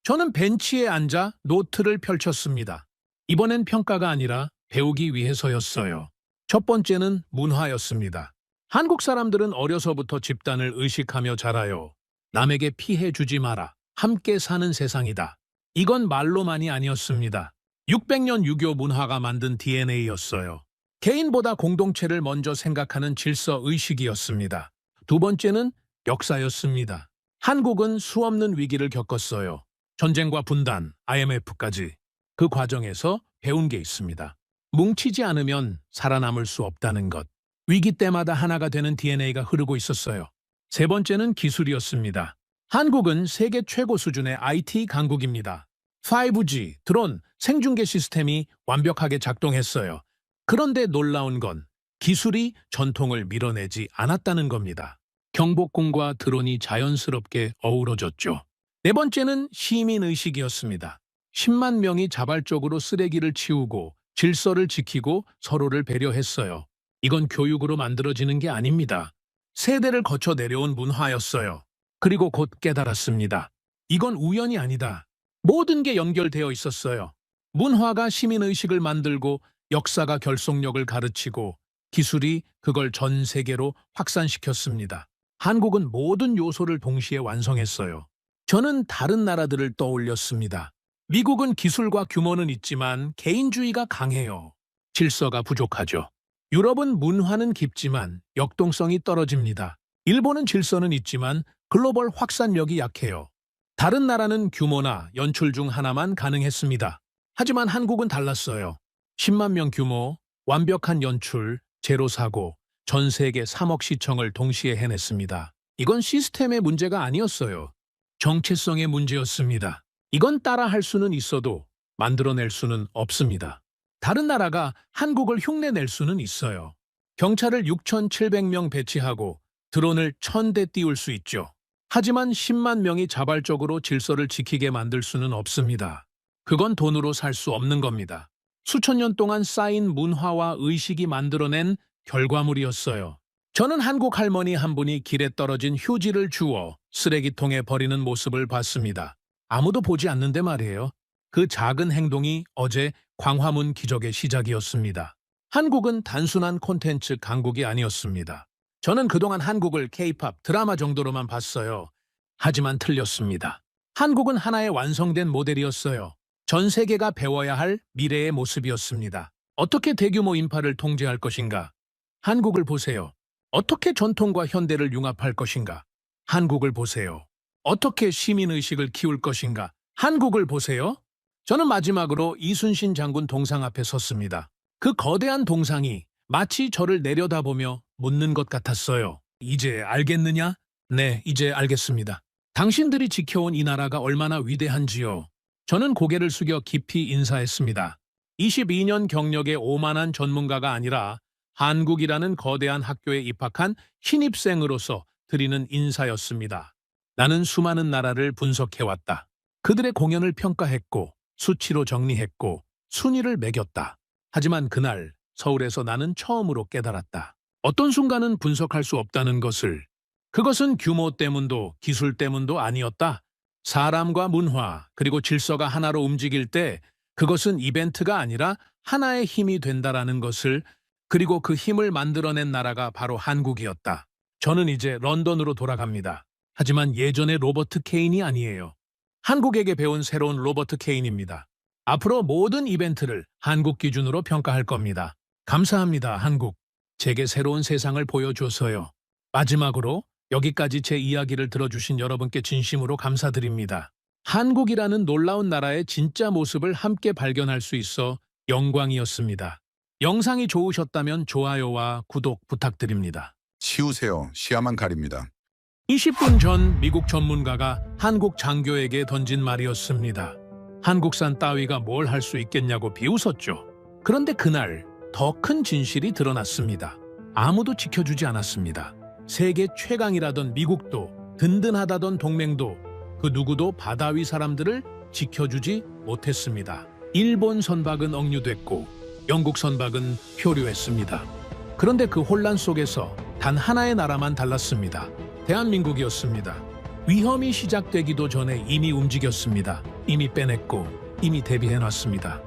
저는 벤치에 앉아 노트를 펼쳤습니다. 이번엔 평가가 아니라 배우기 위해서였어요. 첫 번째는 문화였습니다. 한국 사람들은 어려서부터 집단을 의식하며 자라요. 남에게 피해 주지 마라. 함께 사는 세상이다. 이건 말로만이 아니었습니다. 600년 유교 문화가 만든 DNA였어요. 개인보다 공동체를 먼저 생각하는 질서 의식이었습니다. 두 번째는 역사였습니다. 한국은 수없는 위기를 겪었어요. 전쟁과 분단, IMF까지. 그 과정에서 배운 게 있습니다. 뭉치지 않으면 살아남을 수 없다는 것. 위기 때마다 하나가 되는 DNA가 흐르고 있었어요. 세 번째는 기술이었습니다. 한국은 세계 최고 수준의 IT 강국입니다. 5G, 드론, 생중계 시스템이 완벽하게 작동했어요. 그런데 놀라운 건 기술이 전통을 밀어내지 않았다는 겁니다. 경복궁과 드론이 자연스럽게 어우러졌죠. 네 번째는 시민의식이었습니다. 10만 명이 자발적으로 쓰레기를 치우고 질서를 지키고 서로를 배려했어요. 이건 교육으로 만들어지는 게 아닙니다. 세대를 거쳐 내려온 문화였어요. 그리고 곧 깨달았습니다. 이건 우연이 아니다. 모든 게 연결되어 있었어요. 문화가 시민의식을 만들고 역사가 결속력을 가르치고 기술이 그걸 전 세계로 확산시켰습니다. 한국은 모든 요소를 동시에 완성했어요. 저는 다른 나라들을 떠올렸습니다. 미국은 기술과 규모는 있지만 개인주의가 강해요. 질서가 부족하죠. 유럽은 문화는 깊지만 역동성이 떨어집니다. 일본은 질서는 있지만 글로벌 확산력이 약해요. 다른 나라는 규모나 연출 중 하나만 가능했습니다. 하지만 한국은 달랐어요. 10만 명 규모, 완벽한 연출, 제로 사고, 전 세계 3억 시청을 동시에 해냈습니다. 이건 시스템의 문제가 아니었어요. 정체성의 문제였습니다. 이건 따라할 수는 있어도 만들어낼 수는 없습니다. 다른 나라가 한국을 흉내낼 수는 있어요. 경찰을 6,700명 배치하고 드론을 1,000대 띄울 수 있죠. 하지만 10만 명이 자발적으로 질서를 지키게 만들 수는 없습니다. 그건 돈으로 살 수 없는 겁니다. 수천 년 동안 쌓인 문화와 의식이 만들어낸 결과물이었어요. 저는 한국 할머니 한 분이 길에 떨어진 휴지를 주워 쓰레기통에 버리는 모습을 봤습니다. 아무도 보지 않는데 말이에요. 그 작은 행동이 어제 광화문 기적의 시작이었습니다. 한국은 단순한 콘텐츠 강국이 아니었습니다. 저는 그동안 한국을 K-팝 드라마 정도로만 봤어요. 하지만 틀렸습니다. 한국은 하나의 완성된 모델이었어요. 전 세계가 배워야 할 미래의 모습이었습니다. 어떻게 대규모 인파를 통제할 것인가? 한국을 보세요. 어떻게 전통과 현대를 융합할 것인가? 한국을 보세요. 어떻게 시민의식을 키울 것인가? 한국을 보세요. 저는 마지막으로 이순신 장군 동상 앞에 섰습니다. 그 거대한 동상이 마치 저를 내려다보며 묻는 것 같았어요. 이제 알겠느냐? 네, 이제 알겠습니다. 당신들이 지켜온 이 나라가 얼마나 위대한지요. 저는 고개를 숙여 깊이 인사했습니다. 22년 경력의 오만한 전문가가 아니라 한국이라는 거대한 학교에 입학한 신입생으로서 드리는 인사였습니다. 나는 수많은 나라를 분석해왔다. 그들의 공연을 평가했고 수치로 정리했고 순위를 매겼다. 하지만 그날 서울에서 나는 처음으로 깨달았다. 어떤 순간은 분석할 수 없다는 것을. 그것은 규모 때문도 기술 때문도 아니었다. 사람과 문화 그리고 질서가 하나로 움직일 때 그것은 이벤트가 아니라 하나의 힘이 된다라는 것을, 그리고 그 힘을 만들어낸 나라가 바로 한국이었다. 저는 이제 런던으로 돌아갑니다. 하지만 예전의 로버트 케인이 아니에요. 한국에게 배운 새로운 로버트 케인입니다. 앞으로 모든 이벤트를 한국 기준으로 평가할 겁니다. 감사합니다, 한국. 제게 새로운 세상을 보여줘서요. 마지막으로 여기까지 제 이야기를 들어주신 여러분께 진심으로 감사드립니다. 한국이라는 놀라운 나라의 진짜 모습을 함께 발견할 수 있어 영광이었습니다. 영상이 좋으셨다면 좋아요와 구독 부탁드립니다. 치우세요. 시야만 가립니다. 20분 전 미국 전문가가 한국 장교에게 던진 말이었습니다. 한국산 따위가 뭘 할 수 있겠냐고 비웃었죠. 그런데 그날 더 큰 진실이 드러났습니다. 아무도 지켜주지 않았습니다. 세계 최강이라던 미국도, 든든하다던 동맹도, 그 누구도 바다 위 사람들을 지켜주지 못했습니다. 일본 선박은 억류됐고 영국 선박은 표류했습니다. 그런데 그 혼란 속에서 단 하나의 나라만 달랐습니다. 대한민국이었습니다. 위험이 시작되기도 전에 이미 움직였습니다. 이미 빼냈고 이미 대비해놨습니다.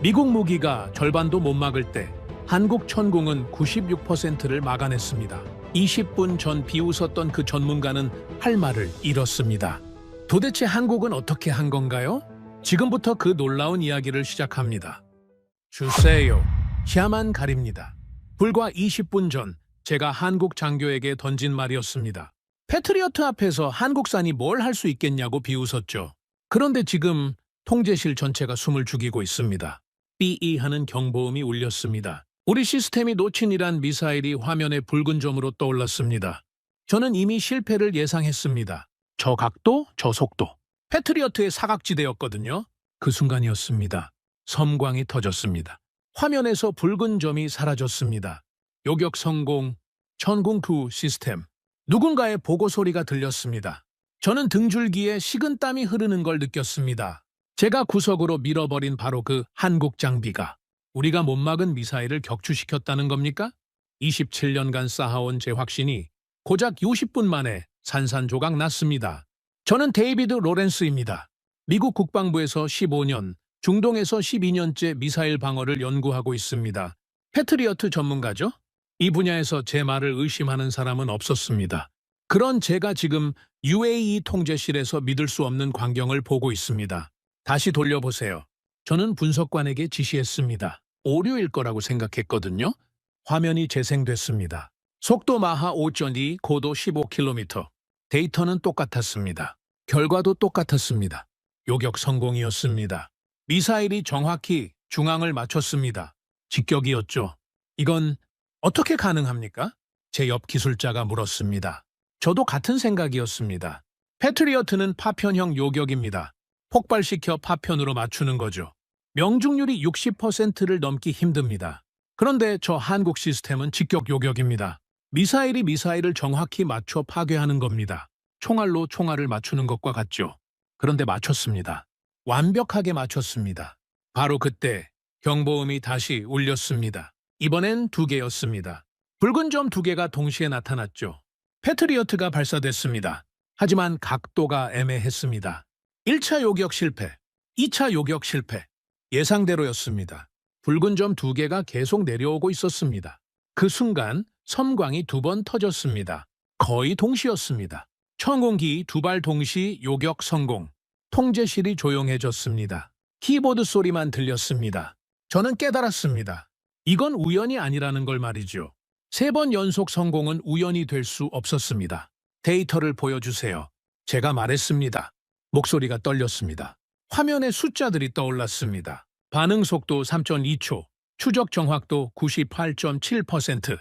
미국 무기가 절반도 못 막을 때 한국 천공은 96%를 막아냈습니다. 20분 전 비웃었던 그 전문가는 할 말을 잃었습니다. 도대체 한국은 어떻게 한 건가요? 지금부터 그 놀라운 이야기를 시작합니다. 주세요. 시야만 가립니다. 불과 20분 전 제가 한국 장교에게 던진 말이었습니다. 패트리어트 앞에서 한국산이 뭘 할 수 있겠냐고 비웃었죠. 그런데 지금 통제실 전체가 숨을 죽이고 있습니다. 삐이 하는 경보음이 울렸습니다. 우리 시스템이 놓친 이란 미사일이 화면에 붉은 점으로 떠올랐습니다. 저는 이미 실패를 예상했습니다. 저 각도, 저 속도. 패트리어트의 사각지대였거든요. 그 순간이었습니다. 섬광이 터졌습니다. 화면에서 붉은 점이 사라졌습니다. 요격 성공, 천궁2 시스템. 누군가의 보고 소리가 들렸습니다. 저는 등줄기에 식은땀이 흐르는 걸 느꼈습니다. 제가 구석으로 밀어버린 바로 그 한국 장비가 우리가 못 막은 미사일을 격추시켰다는 겁니까? 27년간 쌓아온 제 확신이 고작 60분 만에 산산조각 났습니다. 저는 데이비드 로렌스입니다. 미국 국방부에서 15년, 중동에서 12년째 미사일 방어를 연구하고 있습니다. 패트리어트 전문가죠? 이 분야에서 제 말을 의심하는 사람은 없었습니다. 그런 제가 지금 UAE 통제실에서 믿을 수 없는 광경을 보고 있습니다. 다시 돌려보세요. 저는 분석관에게 지시했습니다. 오류일 거라고 생각했거든요. 화면이 재생됐습니다. 속도 마하 5.2, 고도 15km. 데이터는 똑같았습니다. 결과도 똑같았습니다. 요격 성공이었습니다. 미사일이 정확히 중앙을 맞췄습니다. 직격이었죠. 이건 어떻게 가능합니까? 제 옆 기술자가 물었습니다. 저도 같은 생각이었습니다. 패트리어트는 파편형 요격입니다. 폭발시켜 파편으로 맞추는 거죠. 명중률이 60%를 넘기 힘듭니다. 그런데 저 한국 시스템은 직격 요격입니다. 미사일이 미사일을 정확히 맞춰 파괴하는 겁니다. 총알로 총알을 맞추는 것과 같죠. 그런데 맞췄습니다. 완벽하게 맞췄습니다. 바로 그때 경보음이 다시 울렸습니다. 이번엔 2개였습니다. 붉은 점 2개가 동시에 나타났죠. 패트리어트가 발사됐습니다. 하지만 각도가 애매했습니다. 1차 요격 실패, 2차 요격 실패. 예상대로였습니다. 붉은 점 2개가 계속 내려오고 있었습니다. 그 순간 섬광이 2번 터졌습니다. 거의 동시였습니다. 청공기 2발 동시 요격 성공. 통제실이 조용해졌습니다. 키보드 소리만 들렸습니다. 저는 깨달았습니다. 이건 우연이 아니라는 걸 말이죠. 3번 연속 성공은 우연이 될 수 없었습니다. 데이터를 보여주세요. 제가 말했습니다. 목소리가 떨렸습니다. 화면에 숫자들이 떠올랐습니다. 반응 속도 3.2초, 추적 정확도 98.7%.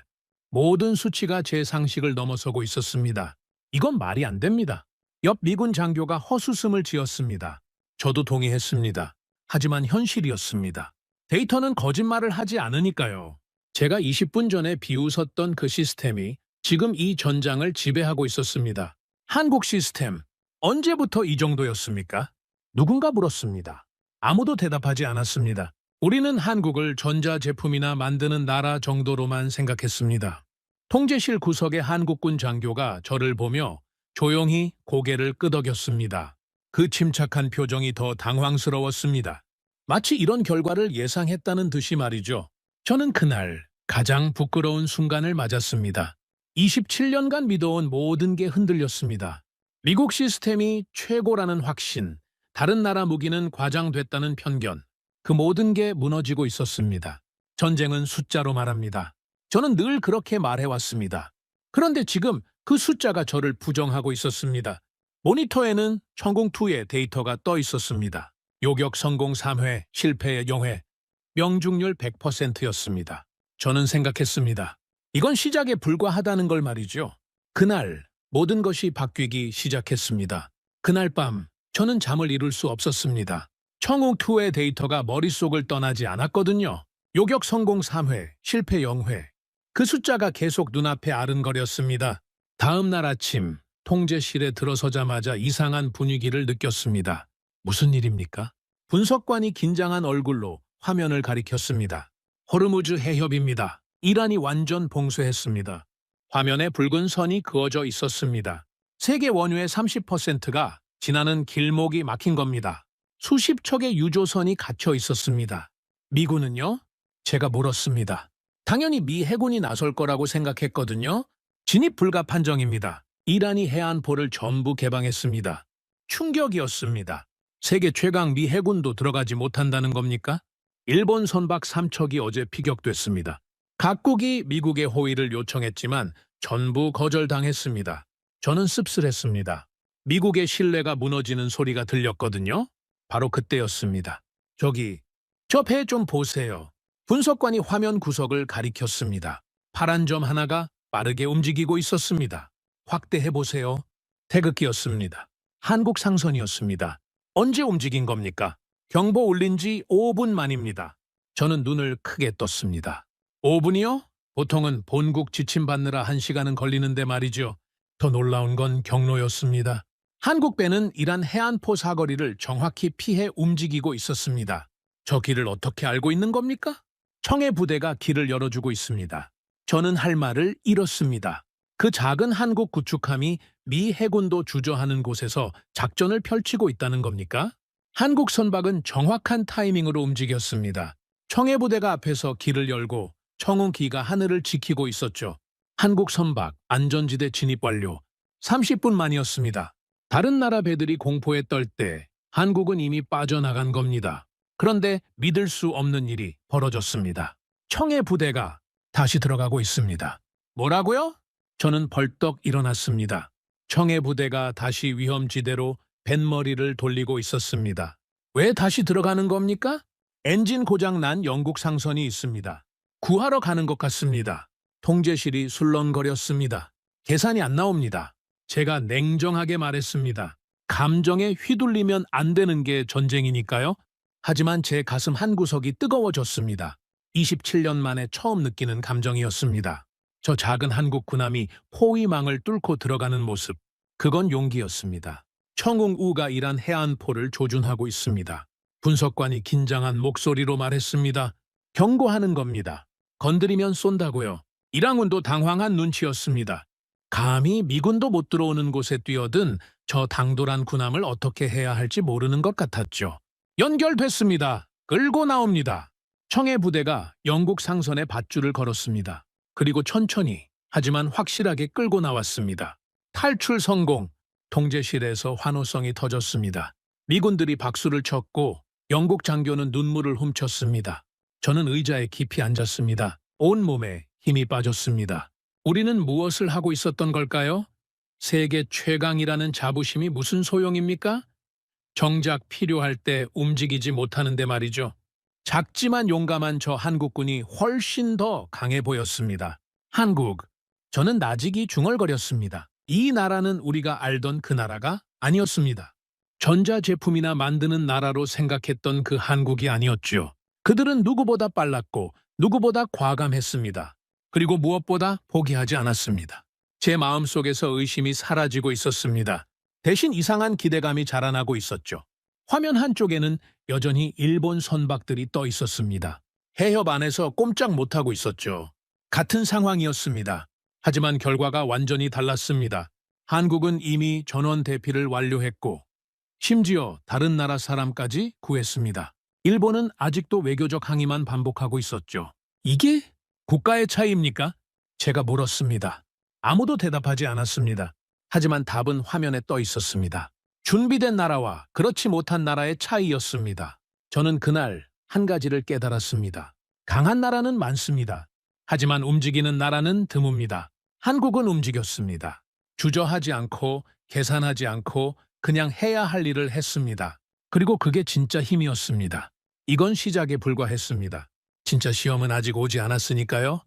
모든 수치가 제 상식을 넘어서고 있었습니다. 이건 말이 안 됩니다. 옆 미군 장교가 헛웃음을 지었습니다. 저도 동의했습니다. 하지만 현실이었습니다. 데이터는 거짓말을 하지 않으니까요. 제가 20분 전에 비웃었던 그 시스템이 지금 이 전장을 지배하고 있었습니다. 한국 시스템, 언제부터 이 정도였습니까? 누군가 물었습니다. 아무도 대답하지 않았습니다. 우리는 한국을 전자제품이나 만드는 나라 정도로만 생각했습니다. 통제실 구석의 한국군 장교가 저를 보며 조용히 고개를 끄덕였습니다. 그 침착한 표정이 더 당황스러웠습니다. 마치 이런 결과를 예상했다는 듯이 말이죠. 저는 그날 가장 부끄러운 순간을 맞았습니다. 27년간 믿어온 모든 게 흔들렸습니다. 미국 시스템이 최고라는 확신, 다른 나라 무기는 과장됐다는 편견, 그 모든 게 무너지고 있었습니다. 전쟁은 숫자로 말합니다. 저는 늘 그렇게 말해왔습니다. 그런데 지금 그 숫자가 저를 부정하고 있었습니다. 모니터에는 천공2의 데이터가 떠 있었습니다. 요격 성공 3회, 실패 0회, 명중률 100%였습니다. 저는 생각했습니다. 이건 시작에 불과하다는 걸 말이죠. 그날 모든 것이 바뀌기 시작했습니다. 그날 밤 저는 잠을 이룰 수 없었습니다. 천공2의 데이터가 머릿속을 떠나지 않았거든요. 요격 성공 3회, 실패 0회. 그 숫자가 계속 눈앞에 아른거렸습니다. 다음 날 아침 통제실에 들어서자마자 이상한 분위기를 느꼈습니다. 무슨 일입니까? 분석관이 긴장한 얼굴로 화면을 가리켰습니다. 호르무즈 해협입니다. 이란이 완전 봉쇄했습니다. 화면에 붉은 선이 그어져 있었습니다. 세계 원유의 30%가 지나는 길목이 막힌 겁니다. 수십 척의 유조선이 갇혀 있었습니다. 미군은요? 제가 물었습니다. 당연히 미 해군이 나설 거라고 생각했거든요. 진입 불가 판정입니다. 이란이 해안포를 전부 개방했습니다. 충격이었습니다. 세계 최강 미 해군도 들어가지 못한다는 겁니까? 일본 선박 3척이 어제 피격됐습니다. 각국이 미국의 호의를 요청했지만 전부 거절당했습니다. 저는 씁쓸했습니다. 미국의 신뢰가 무너지는 소리가 들렸거든요. 바로 그때였습니다. 저 배 좀 보세요. 분석관이 화면 구석을 가리켰습니다. 파란 점 하나가 빠르게 움직이고 있었습니다. 확대해보세요. 태극기였습니다. 한국 상선이었습니다. 언제 움직인 겁니까? 경보 울린 지 5분 만입니다. 저는 눈을 크게 떴습니다. 5분이요? 보통은 본국 지침받느라 1시간은 걸리는데 말이죠. 더 놀라운 건 경로였습니다. 한국 배는 이란 해안포 사거리를 정확히 피해 움직이고 있었습니다. 저 길을 어떻게 알고 있는 겁니까? 청해 부대가 길을 열어주고 있습니다. 저는 할 말을 잃었습니다. 그 작은 한국 구축함이 미 해군도 주저하는 곳에서 작전을 펼치고 있다는 겁니까? 한국 선박은 정확한 타이밍으로 움직였습니다. 청해부대가 앞에서 길을 열고 청운기가 하늘을 지키고 있었죠. 한국 선박 안전지대 진입 완료. 30분 만이었습니다. 다른 나라 배들이 공포에 떨 때 한국은 이미 빠져나간 겁니다. 그런데 믿을 수 없는 일이 벌어졌습니다. 청해부대가 다시 들어가고 있습니다. 뭐라고요? 저는 벌떡 일어났습니다. 청해부대가 다시 위험지대로 뱃머리를 돌리고 있었습니다. 왜 다시 들어가는 겁니까? 엔진 고장 난 영국 상선이 있습니다. 구하러 가는 것 같습니다. 통제실이 술렁거렸습니다. 계산이 안 나옵니다. 제가 냉정하게 말했습니다. 감정에 휘둘리면 안 되는 게 전쟁이니까요. 하지만 제 가슴 한구석이 뜨거워졌습니다. 27년 만에 처음 느끼는 감정이었습니다. 저 작은 한국 군함이 포위망을 뚫고 들어가는 모습, 그건 용기였습니다. 청웅우가 일한 해안포를 조준하고 있습니다. 분석관이 긴장한 목소리로 말했습니다. 경고하는 겁니다. 건드리면 쏜다고요. 이랑운도 당황한 눈치였습니다. 감히 미군도 못 들어오는 곳에 뛰어든 저 당돌한 군함을 어떻게 해야 할지 모르는 것 같았죠. 연결됐습니다. 끌고 나옵니다. 청해부대가 영국 상선에 밧줄을 걸었습니다. 그리고 천천히 하지만 확실하게 끌고 나왔습니다. 탈출 성공! 통제실에서 환호성이 터졌습니다. 미군들이 박수를 쳤고 영국 장교는 눈물을 훔쳤습니다. 저는 의자에 깊이 앉았습니다. 온몸에 힘이 빠졌습니다. 우리는 무엇을 하고 있었던 걸까요? 세계 최강이라는 자부심이 무슨 소용입니까? 정작 필요할 때 움직이지 못하는데 말이죠. 작지만 용감한 저 한국군이 훨씬 더 강해 보였습니다. 한국, 저는 나직이 중얼거렸습니다. 이 나라는 우리가 알던 그 나라가 아니었습니다. 전자제품이나 만드는 나라로 생각했던 그 한국이 아니었죠. 그들은 누구보다 빨랐고 누구보다 과감했습니다. 그리고 무엇보다 포기하지 않았습니다. 제 마음속에서 의심이 사라지고 있었습니다. 대신 이상한 기대감이 자라나고 있었죠. 화면 한쪽에는 여전히 일본 선박들이 떠 있었습니다. 해협 안에서 꼼짝 못하고 있었죠. 같은 상황이었습니다. 하지만 결과가 완전히 달랐습니다. 한국은 이미 전원 대피를 완료했고 심지어 다른 나라 사람까지 구했습니다. 일본은 아직도 외교적 항의만 반복하고 있었죠. 이게 국가의 차이입니까? 제가 물었습니다. 아무도 대답하지 않았습니다. 하지만 답은 화면에 떠 있었습니다. 준비된 나라와 그렇지 못한 나라의 차이였습니다. 저는 그날 한 가지를 깨달았습니다. 강한 나라는 많습니다. 하지만 움직이는 나라는 드뭅니다. 한국은 움직였습니다. 주저하지 않고 계산하지 않고 그냥 해야 할 일을 했습니다. 그리고 그게 진짜 힘이었습니다. 이건 시작에 불과했습니다. 진짜 시험은 아직 오지 않았으니까요.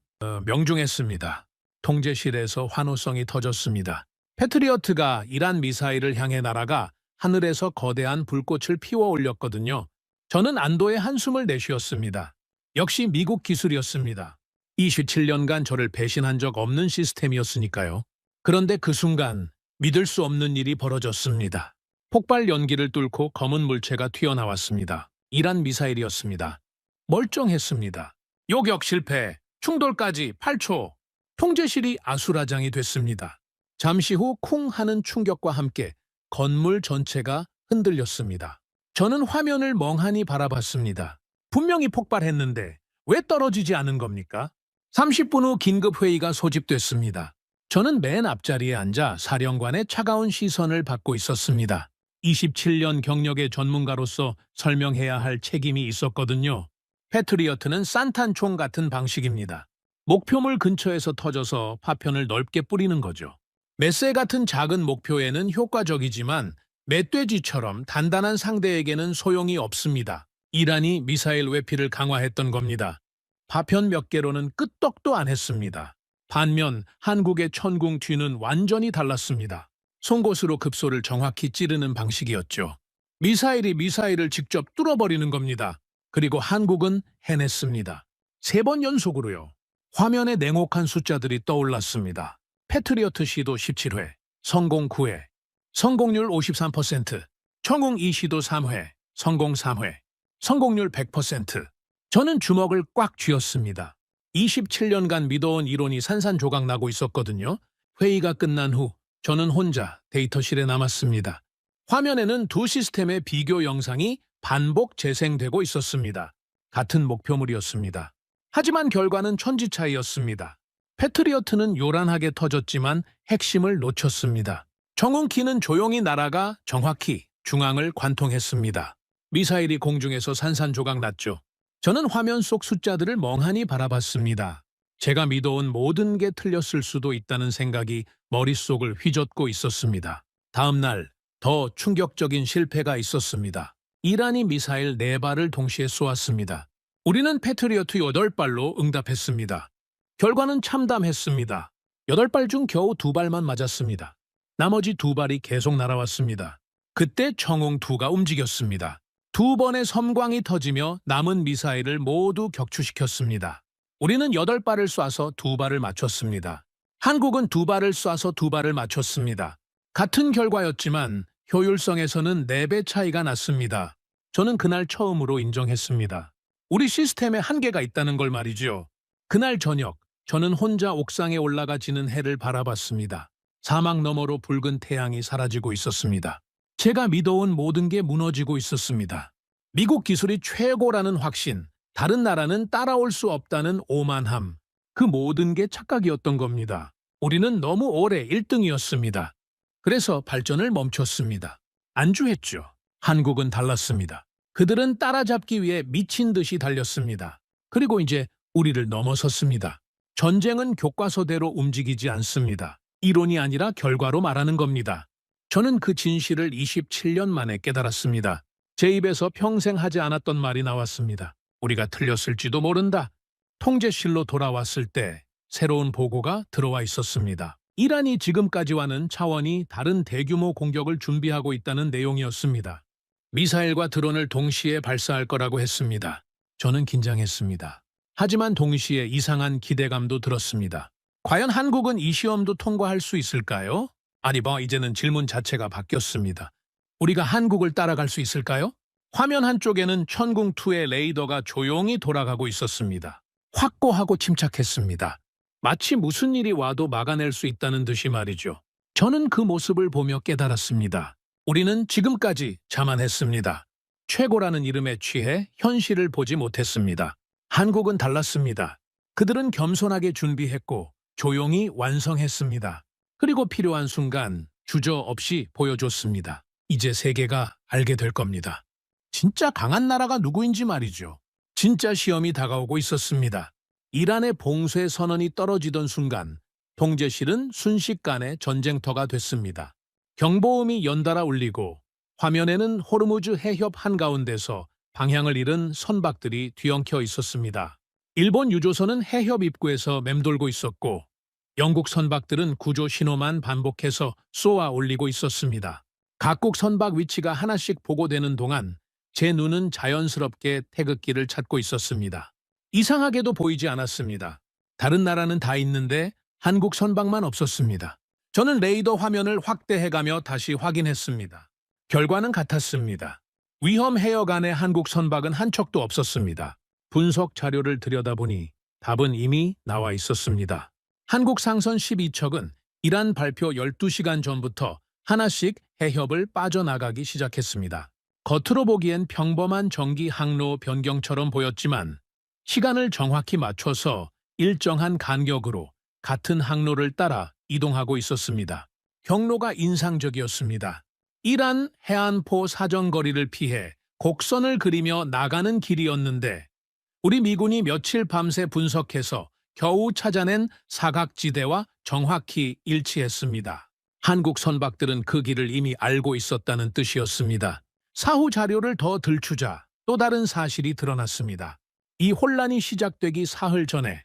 명중했습니다. 통제실에서 환호성이 터졌습니다. 패트리어트가 이란 미사일을 향해 날아가 하늘에서 거대한 불꽃을 피워 올렸거든요. 저는 안도의 한숨을 내쉬었습니다. 역시 미국 기술이었습니다. 27년간 저를 배신한 적 없는 시스템이었으니까요. 그런데 그 순간 믿을 수 없는 일이 벌어졌습니다. 폭발 연기를 뚫고 검은 물체가 튀어나왔습니다. 이란 미사일이었습니다. 멀쩡했습니다. 요격 실패, 충돌까지 8초. 통제실이 아수라장이 됐습니다. 잠시 후 쿵 하는 충격과 함께 건물 전체가 흔들렸습니다. 저는 화면을 멍하니 바라봤습니다. 분명히 폭발했는데 왜 떨어지지 않은 겁니까? 30분 후 긴급 회의가 소집됐습니다. 저는 맨 앞자리에 앉아 사령관의 차가운 시선을 받고 있었습니다. 27년 경력의 전문가로서 설명해야 할 책임이 있었거든요. 패트리어트는 산탄총 같은 방식입니다. 목표물 근처에서 터져서 파편을 넓게 뿌리는 거죠. 메세 같은 작은 목표에는 효과적이지만 멧돼지처럼 단단한 상대에게는 소용이 없습니다. 이란이 미사일 외피를 강화했던 겁니다. 파편 몇 개로는 끄떡도 안 했습니다. 반면 한국의 천궁 뒤는 완전히 달랐습니다. 송곳으로 급소를 정확히 찌르는 방식이었죠. 미사일이 미사일을 직접 뚫어버리는 겁니다. 그리고 한국은 해냈습니다. 3번 연속으로요. 화면에 냉혹한 숫자들이 떠올랐습니다. 패트리어트 시도 17회, 성공 9회, 성공률 53%, 청웅 2시도 3회, 성공 3회, 성공률 100%. 저는 주먹을 꽉 쥐었습니다. 27년간 믿어온 이론이 산산조각 나고 있었거든요. 회의가 끝난 후 저는 혼자 데이터실에 남았습니다. 화면에는 두 시스템의 비교 영상이 반복 재생되고 있었습니다. 같은 목표물이었습니다. 하지만 결과는 천지차이였습니다. 패트리어트는 요란하게 터졌지만 핵심을 놓쳤습니다. 정훈키는 조용히 날아가 정확히 중앙을 관통했습니다. 미사일이 공중에서 산산조각 났죠. 저는 화면 속 숫자들을 멍하니 바라봤습니다. 제가 믿어온 모든 게 틀렸을 수도 있다는 생각이 머릿속을 휘젓고 있었습니다. 다음 날 더 충격적인 실패가 있었습니다. 이란이 미사일 4발을 동시에 쏘았습니다. 우리는 패트리어트 8발로 응답했습니다. 결과는 참담했습니다. 8발 중 겨우 2발만 맞았습니다. 나머지 2발이 계속 날아왔습니다. 그때 청웅2가 움직였습니다. 2번의 섬광이 터지며 남은 미사일을 모두 격추시켰습니다. 우리는 8발을 쏴서 2발을 맞췄습니다. 한국은 2발을 쏴서 2발을 맞췄습니다. 같은 결과였지만 효율성에서는 4배 차이가 났습니다. 저는 그날 처음으로 인정했습니다. 우리 시스템에 한계가 있다는 걸 말이죠. 그날 저녁, 저는 혼자 옥상에 올라가 지는 해를 바라봤습니다. 사막 너머로 붉은 태양이 사라지고 있었습니다. 제가 믿어온 모든 게 무너지고 있었습니다. 미국 기술이 최고라는 확신, 다른 나라는 따라올 수 없다는 오만함, 그 모든 게 착각이었던 겁니다. 우리는 너무 오래 1등이었습니다. 그래서 발전을 멈췄습니다. 안주했죠. 한국은 달랐습니다. 그들은 따라잡기 위해 미친 듯이 달렸습니다. 그리고 이제 우리를 넘어섰습니다. 전쟁은 교과서대로 움직이지 않습니다. 이론이 아니라 결과로 말하는 겁니다. 저는 그 진실을 27년 만에 깨달았습니다. 제 입에서 평생 하지 않았던 말이 나왔습니다. 우리가 틀렸을지도 모른다. 통제실로 돌아왔을 때 새로운 보고가 들어와 있었습니다. 이란이 지금까지와는 차원이 다른 대규모 공격을 준비하고 있다는 내용이었습니다. 미사일과 드론을 동시에 발사할 거라고 했습니다. 저는 긴장했습니다. 하지만 동시에 이상한 기대감도 들었습니다. 과연 한국은 이 시험도 통과할 수 있을까요? 아니 이제는 질문 자체가 바뀌었습니다. 우리가 한국을 따라갈 수 있을까요? 화면 한쪽에는 천궁2의 레이더가 조용히 돌아가고 있었습니다. 확고하고 침착했습니다. 마치 무슨 일이 와도 막아낼 수 있다는 듯이 말이죠. 저는 그 모습을 보며 깨달았습니다. 우리는 지금까지 자만했습니다. 최고라는 이름에 취해 현실을 보지 못했습니다. 한국은 달랐습니다. 그들은 겸손하게 준비했고 조용히 완성했습니다. 그리고 필요한 순간 주저없이 보여줬습니다. 이제 세계가 알게 될 겁니다. 진짜 강한 나라가 누구인지 말이죠. 진짜 시험이 다가오고 있었습니다. 이란의 봉쇄 선언이 떨어지던 순간 통제실은 순식간에 전쟁터가 됐습니다. 경보음이 연달아 울리고 화면에는 호르무즈 해협 한가운데서 방향을 잃은 선박들이 뒤엉켜 있었습니다. 일본 유조선은 해협 입구에서 맴돌고 있었고 영국 선박들은 구조 신호만 반복해서 쏘아 올리고 있었습니다. 각국 선박 위치가 하나씩 보고되는 동안 제 눈은 자연스럽게 태극기를 찾고 있었습니다. 이상하게도 보이지 않았습니다. 다른 나라는 다 있는데 한국 선박만 없었습니다. 저는 레이더 화면을 확대해가며 다시 확인했습니다. 결과는 같았습니다. 위험 해역 안에 한국 선박은 한 척도 없었습니다. 분석 자료를 들여다보니 답은 이미 나와 있었습니다. 한국 상선 12척은 이란 발표 12시간 전부터 하나씩 해협을 빠져나가기 시작했습니다. 겉으로 보기엔 평범한 정기 항로 변경처럼 보였지만 시간을 정확히 맞춰서 일정한 간격으로 같은 항로를 따라 이동하고 있었습니다. 경로가 인상적이었습니다. 이란 해안포 사정거리를 피해 곡선을 그리며 나가는 길이었는데 우리 미군이 며칠 밤새 분석해서 겨우 찾아낸 사각지대와 정확히 일치했습니다. 한국 선박들은 그 길을 이미 알고 있었다는 뜻이었습니다. 사후 자료를 더 들추자 또 다른 사실이 드러났습니다. 이 혼란이 시작되기 사흘 전에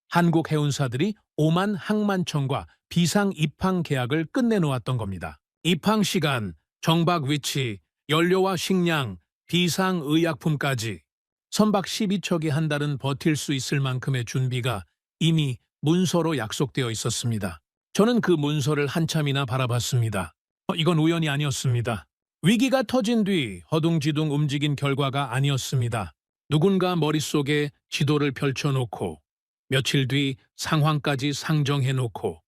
한국 해운사들이 오만 항만청과 비상 입항 계약을 끝내놓았던 겁니다. 입항 시간, 정박 위치, 연료와 식량, 비상 의약품까지 선박 12척이 한 달은 버틸 수 있을 만큼의 준비가 이미 문서로 약속되어 있었습니다. 저는 그 문서를 한참이나 바라봤습니다. 이건 우연이 아니었습니다. 위기가 터진 뒤 허둥지둥 움직인 결과가 아니었습니다. 누군가 머릿속에 지도를 펼쳐놓고 며칠 뒤 상황까지 상정해놓고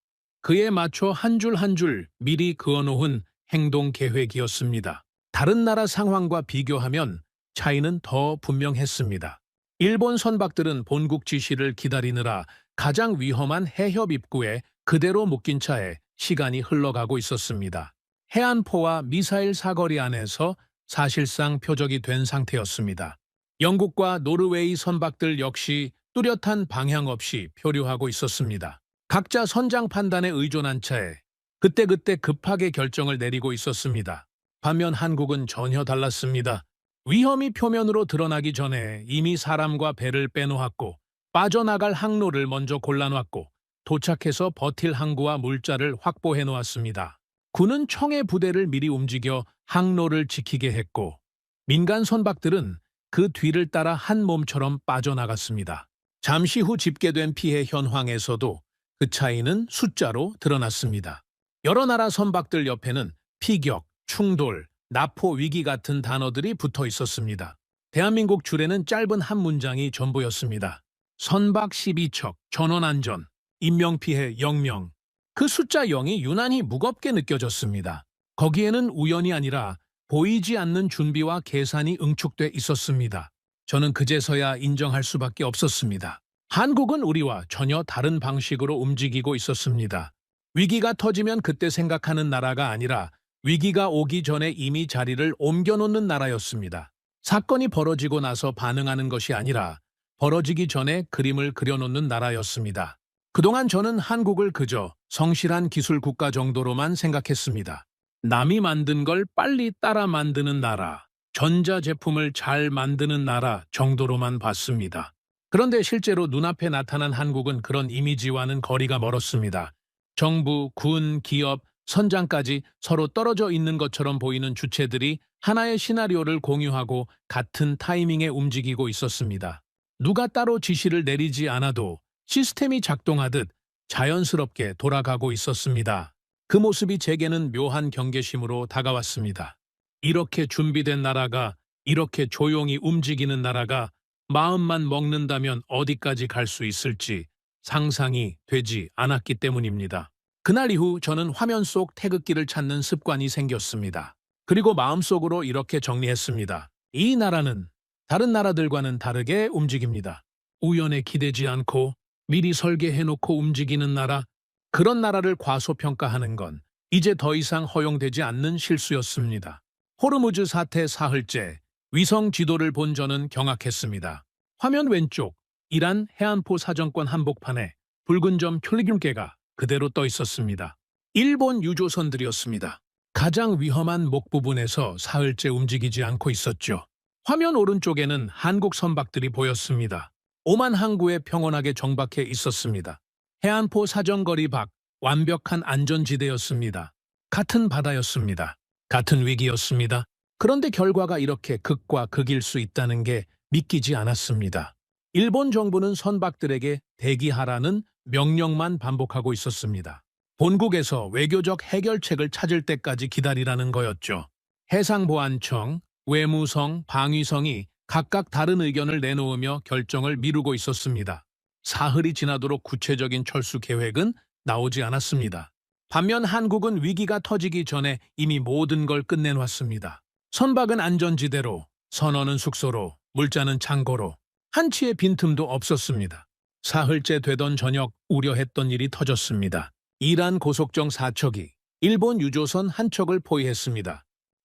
그에 맞춰 한 줄 한 줄 미리 그어놓은 행동 계획이었습니다. 다른 나라 상황과 비교하면 차이는 더 분명했습니다. 일본 선박들은 본국 지시를 기다리느라 가장 위험한 해협 입구에 그대로 묶인 차에 시간이 흘러가고 있었습니다. 해안포와 미사일 사거리 안에서 사실상 표적이 된 상태였습니다. 영국과 노르웨이 선박들 역시 뚜렷한 방향 없이 표류하고 있었습니다. 각자 선장 판단에 의존한 채 그때그때 급하게 결정을 내리고 있었습니다. 반면 한국은 전혀 달랐습니다. 위험이 표면으로 드러나기 전에 이미 사람과 배를 빼놓았고 빠져나갈 항로를 먼저 골라놨고 도착해서 버틸 항구와 물자를 확보해 놓았습니다. 군은 청해 부대를 미리 움직여 항로를 지키게 했고 민간 선박들은 그 뒤를 따라 한 몸처럼 빠져나갔습니다. 잠시 후 집계된 피해 현황에서도 그 차이는 숫자로 드러났습니다. 여러 나라 선박들 옆에는 피격, 충돌, 나포 위기 같은 단어들이 붙어 있었습니다. 대한민국 줄에는 짧은 한 문장이 전부였습니다. 선박 12척, 전원 안전, 인명피해 0명. 그 숫자 0이 유난히 무겁게 느껴졌습니다. 거기에는 우연이 아니라 보이지 않는 준비와 계산이 응축돼 있었습니다. 저는 그제서야 인정할 수밖에 없었습니다. 한국은 우리와 전혀 다른 방식으로 움직이고 있었습니다. 위기가 터지면 그때 생각하는 나라가 아니라 위기가 오기 전에 이미 자리를 옮겨놓는 나라였습니다. 사건이 벌어지고 나서 반응하는 것이 아니라 벌어지기 전에 그림을 그려놓는 나라였습니다. 그동안 저는 한국을 그저 성실한 기술 국가 정도로만 생각했습니다. 남이 만든 걸 빨리 따라 만드는 나라, 전자제품을 잘 만드는 나라 정도로만 봤습니다. 그런데 실제로 눈앞에 나타난 한국은 그런 이미지와는 거리가 멀었습니다. 정부, 군, 기업, 선장까지 서로 떨어져 있는 것처럼 보이는 주체들이 하나의 시나리오를 공유하고 같은 타이밍에 움직이고 있었습니다. 누가 따로 지시를 내리지 않아도 시스템이 작동하듯 자연스럽게 돌아가고 있었습니다. 그 모습이 제게는 묘한 경계심으로 다가왔습니다. 이렇게 준비된 나라가, 이렇게 조용히 움직이는 나라가 마음만 먹는다면 어디까지 갈 수 있을지 상상이 되지 않았기 때문입니다. 그날 이후 저는 화면 속 태극기를 찾는 습관이 생겼습니다. 그리고 마음속으로 이렇게 정리했습니다. 이 나라는 다른 나라들과는 다르게 움직입니다. 우연에 기대지 않고 미리 설계해놓고 움직이는 나라, 그런 나라를 과소평가하는 건 이제 더 이상 허용되지 않는 실수였습니다. 호르무즈 사태 사흘째, 위성 지도를 본 저는 경악했습니다. 화면 왼쪽, 이란 해안포 사정권 한복판에 붉은 점 켤리균계가 그대로 떠 있었습니다. 일본 유조선들이었습니다. 가장 위험한 목 부분에서 사흘째 움직이지 않고 있었죠. 화면 오른쪽에는 한국 선박들이 보였습니다. 오만 항구에 평온하게 정박해 있었습니다. 해안포 사정거리 밖 완벽한 안전지대였습니다. 같은 바다였습니다. 같은 위기였습니다. 그런데 결과가 이렇게 극과 극일 수 있다는 게 믿기지 않았습니다. 일본 정부는 선박들에게 대기하라는 명령만 반복하고 있었습니다. 본국에서 외교적 해결책을 찾을 때까지 기다리라는 거였죠. 해상보안청, 외무성, 방위성이 각각 다른 의견을 내놓으며 결정을 미루고 있었습니다. 사흘이 지나도록 구체적인 철수 계획은 나오지 않았습니다. 반면 한국은 위기가 터지기 전에 이미 모든 걸 끝내놨습니다. 선박은 안전지대로, 선원은 숙소로, 물자는 창고로, 한치의 빈틈도 없었습니다. 사흘째 되던 저녁 우려했던 일이 터졌습니다. 이란 고속정 4척이 일본 유조선 한 척을 포위했습니다.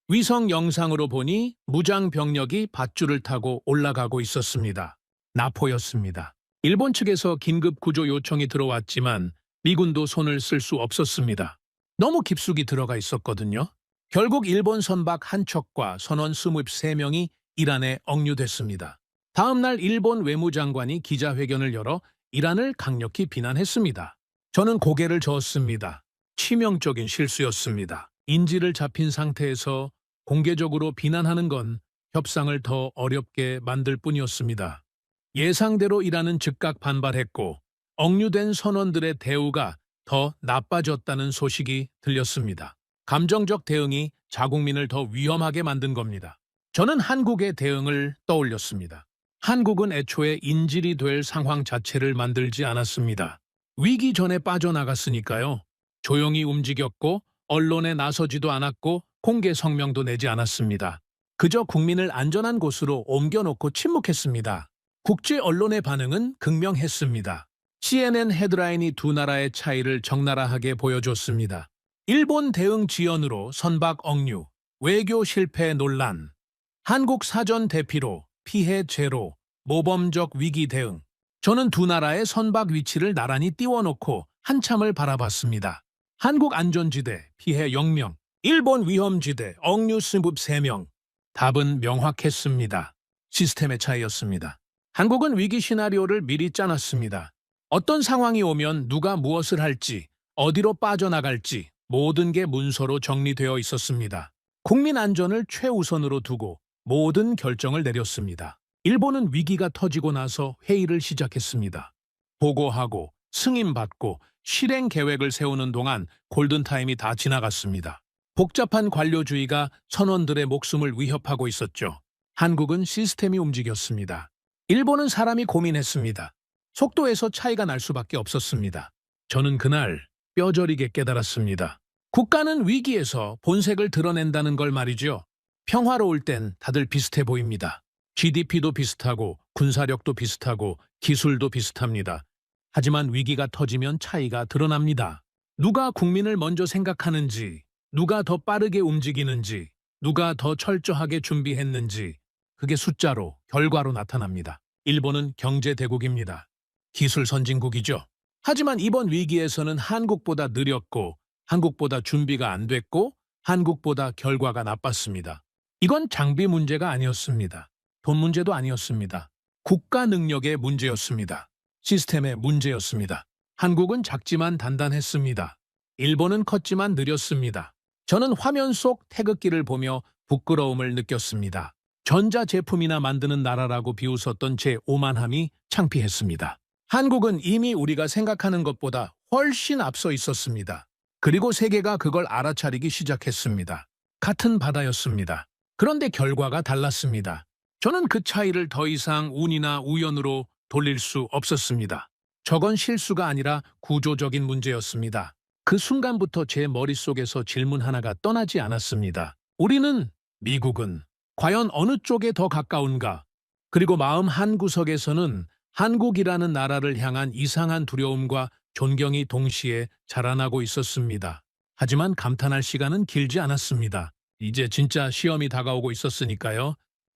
위성 영상으로 보니 무장 병력이 밧줄을 타고 올라가고 있었습니다. 나포였습니다. 일본 측에서 긴급 구조 요청이 들어왔지만 미군도 손을 쓸 수 없었습니다. 너무 깊숙이 들어가 있었거든요. 결국 일본 선박 한 척과 선원 23명이 이란에 억류됐습니다. 다음 날 일본 외무장관이 기자회견을 열어 이란을 강력히 비난했습니다. 저는 고개를 저었습니다. 치명적인 실수였습니다. 인지를 잡힌 상태에서 공개적으로 비난하는 건 협상을 더 어렵게 만들 뿐이었습니다. 예상대로 이란은 즉각 반발했고 억류된 선원들의 대우가 더 나빠졌다는 소식이 들렸습니다. 감정적 대응이 자국민을 더 위험하게 만든 겁니다. 저는 한국의 대응을 떠올렸습니다. 한국은 애초에 인질이 될 상황 자체를 만들지 않았습니다. 위기 전에 빠져나갔으니까요. 조용히 움직였고 언론에 나서지도 않았고 공개 성명도 내지 않았습니다. 그저 국민을 안전한 곳으로 옮겨놓고 침묵했습니다. 국제 언론의 반응은 극명했습니다. CNN 헤드라인이 두 나라의 차이를 적나라하게 보여줬습니다. 일본 대응 지연으로 선박 억류, 외교 실패 논란, 한국 사전 대피로 피해 제로, 모범적 위기 대응. 저는 두 나라의 선박 위치를 나란히 띄워놓고 한참을 바라봤습니다. 한국 안전지대, 피해 0명, 일본 위험지대, 억류 승급 3명. 답은 명확했습니다. 시스템의 차이였습니다. 한국은 위기 시나리오를 미리 짜놨습니다. 어떤 상황이 오면 누가 무엇을 할지, 어디로 빠져나갈지 모든 게 문서로 정리되어 있었습니다. 국민 안전을 최우선으로 두고 모든 결정을 내렸습니다. 일본은 위기가 터지고 나서 회의를 시작했습니다. 보고하고 승인받고 실행 계획을 세우는 동안 골든타임이 다 지나갔습니다. 복잡한 관료주의가 선원들의 목숨을 위협하고 있었죠. 한국은 시스템이 움직였습니다. 일본은 사람이 고민했습니다. 속도에서 차이가 날 수밖에 없었습니다. 저는 그날 뼈저리게 깨달았습니다. 국가는 위기에서 본색을 드러낸다는 걸 말이죠. 평화로울 땐 다들 비슷해 보입니다. GDP도 비슷하고 군사력도 비슷하고 기술도 비슷합니다. 하지만 위기가 터지면 차이가 드러납니다. 누가 국민을 먼저 생각하는지, 누가 더 빠르게 움직이는지, 누가 더 철저하게 준비했는지, 그게 숫자로, 결과로 나타납니다. 일본은 경제대국입니다. 기술 선진국이죠. 하지만 이번 위기에서는 한국보다 느렸고, 한국보다 준비가 안 됐고, 한국보다 결과가 나빴습니다. 이건 장비 문제가 아니었습니다. 돈 문제도 아니었습니다. 국가 능력의 문제였습니다. 시스템의 문제였습니다. 한국은 작지만 단단했습니다. 일본은 컸지만 느렸습니다. 저는 화면 속 태극기를 보며 부끄러움을 느꼈습니다. 전자제품이나 만드는 나라라고 비웃었던 제 오만함이 창피했습니다. 한국은 이미 우리가 생각하는 것보다 훨씬 앞서 있었습니다. 그리고 세계가 그걸 알아차리기 시작했습니다. 같은 바다였습니다. 그런데 결과가 달랐습니다. 저는 그 차이를 더 이상 운이나 우연으로 돌릴 수 없었습니다. 저건 실수가 아니라 구조적인 문제였습니다. 그 순간부터 제 머릿속에서 질문 하나가 떠나지 않았습니다. 우리는, 미국은 과연 어느 쪽에 더 가까운가? 그리고 마음 한구석에서는 한국이라는 나라를 향한 이상한 두려움과 존경이 동시에 자라나고 있었습니다. 하지만 감탄할 시간은 길지 않았습니다. 이제 진짜 시험이 다가오고 있었으니까요.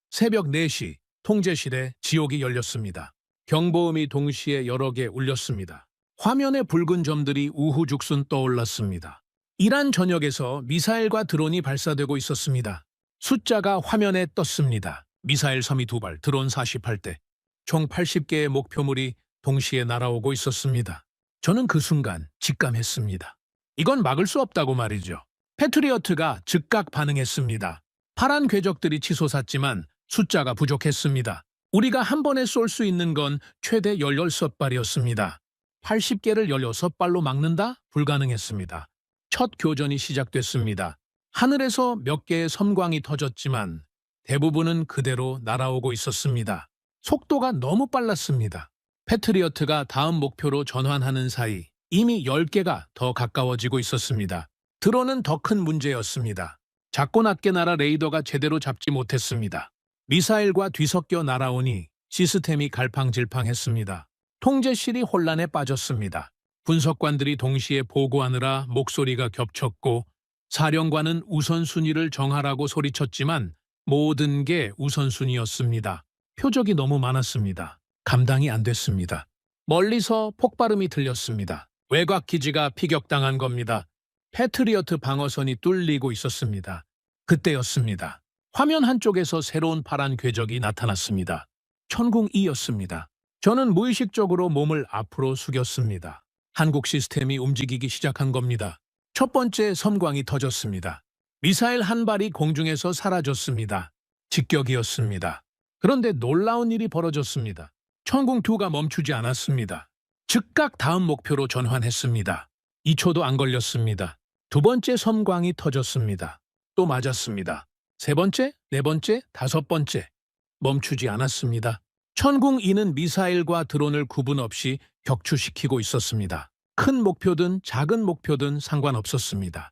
새벽 4시 통제실에 지옥이 열렸습니다. 경보음이 동시에 여러 개 울렸습니다. 화면에 붉은 점들이 우후죽순 떠올랐습니다. 이란 전역에서 미사일과 드론이 발사되고 있었습니다. 숫자가 화면에 떴습니다. 미사일 섬이 2발, 드론 48대, 총 80개의 목표물이 동시에 날아오고 있었습니다. 저는 그 순간 직감했습니다. 이건 막을 수 없다고 말이죠. 패트리어트가 즉각 반응했습니다. 파란 궤적들이 치솟았지만 숫자가 부족했습니다. 우리가 한 번에 쏠 수 있는 건 최대 16발이었습니다. 80개를 16발로 막는다? 불가능했습니다. 첫 교전이 시작됐습니다. 하늘에서 몇 개의 섬광이 터졌지만 대부분은 그대로 날아오고 있었습니다. 속도가 너무 빨랐습니다. 패트리어트가 다음 목표로 전환하는 사이 이미 10개가 더 가까워지고 있었습니다. 드론은 더 큰 문제였습니다. 작고 낮게 날아 레이더가 제대로 잡지 못했습니다. 미사일과 뒤섞여 날아오니 시스템이 갈팡질팡했습니다. 통제실이 혼란에 빠졌습니다. 분석관들이 동시에 보고하느라 목소리가 겹쳤고 사령관은 우선순위를 정하라고 소리쳤지만 모든 게 우선순위였습니다. 표적이 너무 많았습니다. 감당이 안 됐습니다. 멀리서 폭발음이 들렸습니다. 외곽기지가 피격당한 겁니다. 패트리어트 방어선이 뚫리고 있었습니다. 그때였습니다. 화면 한쪽에서 새로운 파란 궤적이 나타났습니다. 천궁2였습니다. 저는 무의식적으로 몸을 앞으로 숙였습니다. 한국 시스템이 움직이기 시작한 겁니다. 첫 번째 섬광이 터졌습니다. 미사일 한 발이 공중에서 사라졌습니다. 직격이었습니다. 그런데 놀라운 일이 벌어졌습니다. 천궁2가 멈추지 않았습니다. 즉각 다음 목표로 전환했습니다. 2초도 안 걸렸습니다. 두 번째 섬광이 터졌습니다. 또 맞았습니다. 세 번째, 네 번째, 다섯 번째. 멈추지 않았습니다. 천궁2는 미사일과 드론을 구분 없이 격추시키고 있었습니다. 큰 목표든 작은 목표든 상관없었습니다.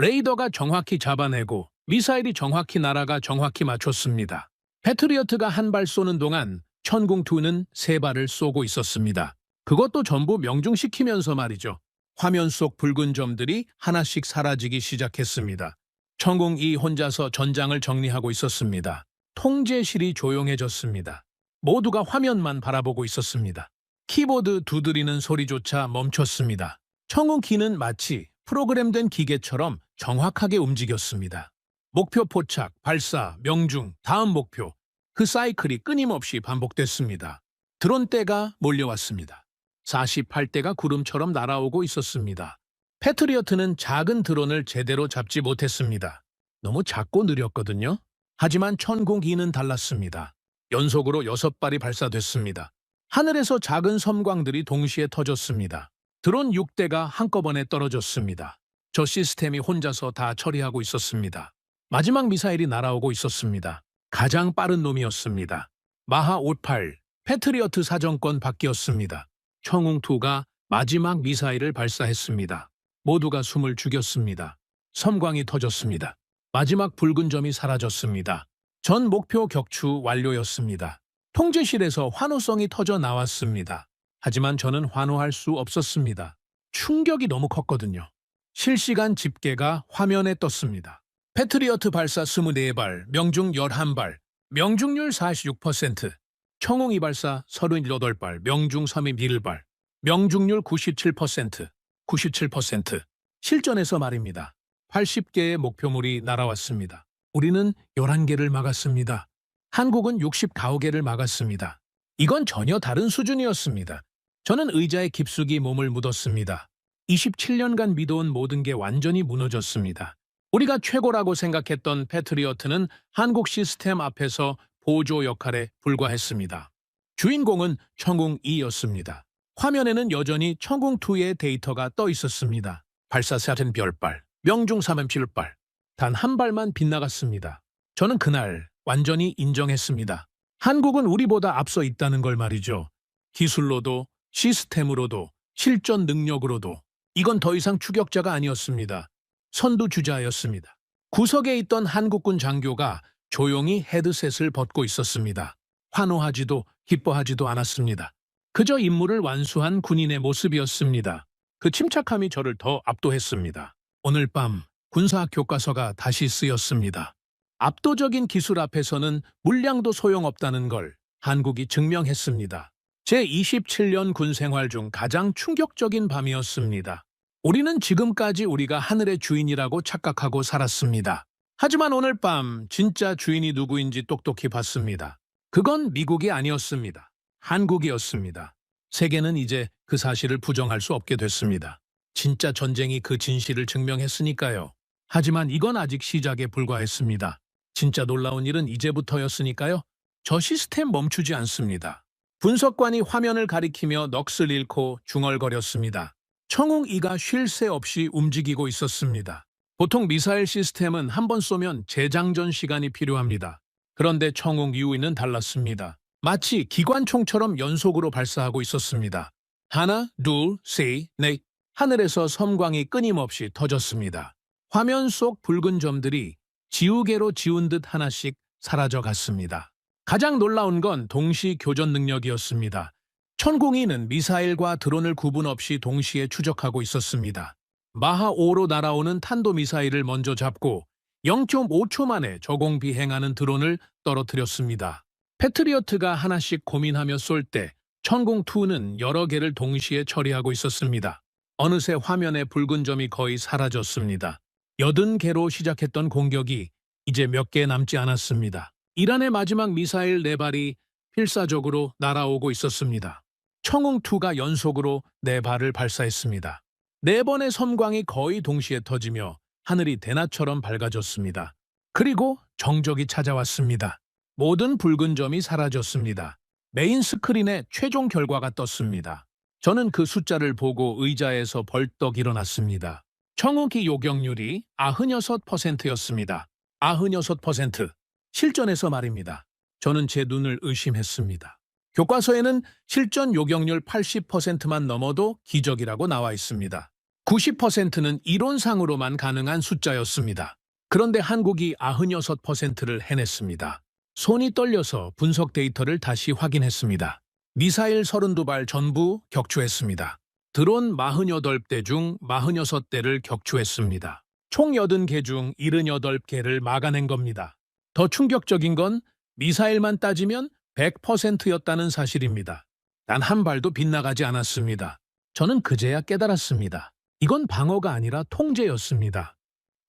레이더가 정확히 잡아내고 미사일이 정확히 날아가 정확히 맞췄습니다. 패트리어트가 한 발 쏘는 동안 천궁2는 세 발을 쏘고 있었습니다. 그것도 전부 명중시키면서 말이죠. 화면 속 붉은 점들이 하나씩 사라지기 시작했습니다. 천궁2 혼자서 전장을 정리하고 있었습니다. 통제실이 조용해졌습니다. 모두가 화면만 바라보고 있었습니다. 키보드 두드리는 소리조차 멈췄습니다. 천궁키는 마치 프로그램된 기계처럼 정확하게 움직였습니다. 목표 포착, 발사, 명중, 다음 목표. 그 사이클이 끊임없이 반복됐습니다. 드론대가 몰려왔습니다. 48대가 구름처럼 날아오고 있었습니다. 패트리어트는 작은 드론을 제대로 잡지 못했습니다. 너무 작고 느렸거든요. 하지만 천궁2는 달랐습니다. 연속으로 6발이 발사됐습니다. 하늘에서 작은 섬광들이 동시에 터졌습니다. 드론 6대가 한꺼번에 떨어졌습니다. 저 시스템이 혼자서 다 처리하고 있었습니다. 마지막 미사일이 날아오고 있었습니다. 가장 빠른 놈이었습니다. 마하 58, 패트리어트 사정권 밖이었습니다. 천궁2가 마지막 미사일을 발사했습니다. 모두가 숨을 죽였습니다. 섬광이 터졌습니다. 마지막 붉은 점이 사라졌습니다. 전 목표 격추 완료였습니다. 통제실에서 환호성이 터져 나왔습니다. 하지만 저는 환호할 수 없었습니다. 충격이 너무 컸거든요. 실시간 집계가 화면에 떴습니다. 패트리어트 발사 24발, 명중 11발, 명중률 46%, 천궁2 발사 38발, 명중 31발, 명중률 97%, 97%. 실전에서 말입니다. 80개의 목표물이 날아왔습니다. 우리는 11개를 막았습니다. 한국은 69개를 막았습니다. 이건 전혀 다른 수준이었습니다. 저는 의자에 깊숙이 몸을 묻었습니다. 27년간 믿어온 모든 게 완전히 무너졌습니다. 우리가 최고라고 생각했던 패트리어트는 한국 시스템 앞에서 보조 역할에 불과했습니다. 주인공은 천궁2였습니다. 화면에는 여전히 천궁2의 데이터가 떠 있었습니다. 발사 38발, 명중 37발, 단 한 발만 빗나갔습니다. 저는 그날 완전히 인정했습니다. 한국은 우리보다 앞서 있다는 걸 말이죠. 기술로도, 시스템으로도, 실전 능력으로도. 이건 더 이상 추격자가 아니었습니다. 선두주자였습니다. 구석에 있던 한국군 장교가 조용히 헤드셋을 벗고 있었습니다. 환호하지도 기뻐하지도 않았습니다. 그저 임무를 완수한 군인의 모습이었습니다. 그 침착함이 저를 더 압도했습니다. 오늘 밤 군사 교과서가 다시 쓰였습니다. 압도적인 기술 앞에서는 물량도 소용없다는 걸 한국이 증명했습니다. 제27년 군 생활 중 가장 충격적인 밤이었습니다. 우리는 지금까지 우리가 하늘의 주인이라고 착각하고 살았습니다. 하지만 오늘 밤 진짜 주인이 누구인지 똑똑히 봤습니다. 그건 미국이 아니었습니다. 한국이었습니다. 세계는 이제 그 사실을 부정할 수 없게 됐습니다. 진짜 전쟁이 그 진실을 증명했으니까요. 하지만 이건 아직 시작에 불과했습니다. 진짜 놀라운 일은 이제부터였으니까요. 저 시스템 멈추지 않습니다. 분석관이 화면을 가리키며 넋을 잃고 중얼거렸습니다. 천궁2가 쉴 새 없이 움직이고 있었습니다. 보통 미사일 시스템은 한 번 쏘면 재장전 시간이 필요합니다. 그런데 천궁2는 달랐습니다. 마치 기관총처럼 연속으로 발사하고 있었습니다. 하나, 둘, 셋, 넷. 하늘에서 섬광이 끊임없이 터졌습니다. 화면 속 붉은 점들이 지우개로 지운 듯 하나씩 사라져갔습니다. 가장 놀라운 건 동시 교전 능력이었습니다. 천궁2는 미사일과 드론을 구분 없이 동시에 추적하고 있었습니다. 마하5로 날아오는 탄도미사일을 먼저 잡고 0.5초 만에 저공 비행하는 드론을 떨어뜨렸습니다. 패트리어트가 하나씩 고민하며 쏠 때 천궁2는 여러 개를 동시에 처리하고 있었습니다. 어느새 화면의 붉은 점이 거의 사라졌습니다. 80개로 시작했던 공격이 이제 몇 개 남지 않았습니다. 이란의 마지막 미사일 4발이 필사적으로 날아오고 있었습니다. 천궁2가 연속으로 4발을 발사했습니다. 4번의 섬광이 거의 동시에 터지며 하늘이 대낮처럼 밝아졌습니다. 그리고 정적이 찾아왔습니다. 모든 붉은 점이 사라졌습니다. 메인 스크린에 최종 결과가 떴습니다. 저는 그 숫자를 보고 의자에서 벌떡 일어났습니다. 천궁2 요격률이 96%였습니다. 96%. 실전에서 말입니다. 저는 제 눈을 의심했습니다. 교과서에는 실전 요격률 80%만 넘어도 기적이라고 나와 있습니다. 90%는 이론상으로만 가능한 숫자였습니다. 그런데 한국이 96%를 해냈습니다. 손이 떨려서 분석 데이터를 다시 확인했습니다. 미사일 32발 전부 격추했습니다. 드론 48대 중 46대를 격추했습니다. 총 80개 중 78개를 막아낸 겁니다. 더 충격적인 건 미사일만 따지면 100%였다는 사실입니다. 단 한 발도 빗나가지 않았습니다. 저는 그제야 깨달았습니다. 이건 방어가 아니라 통제였습니다.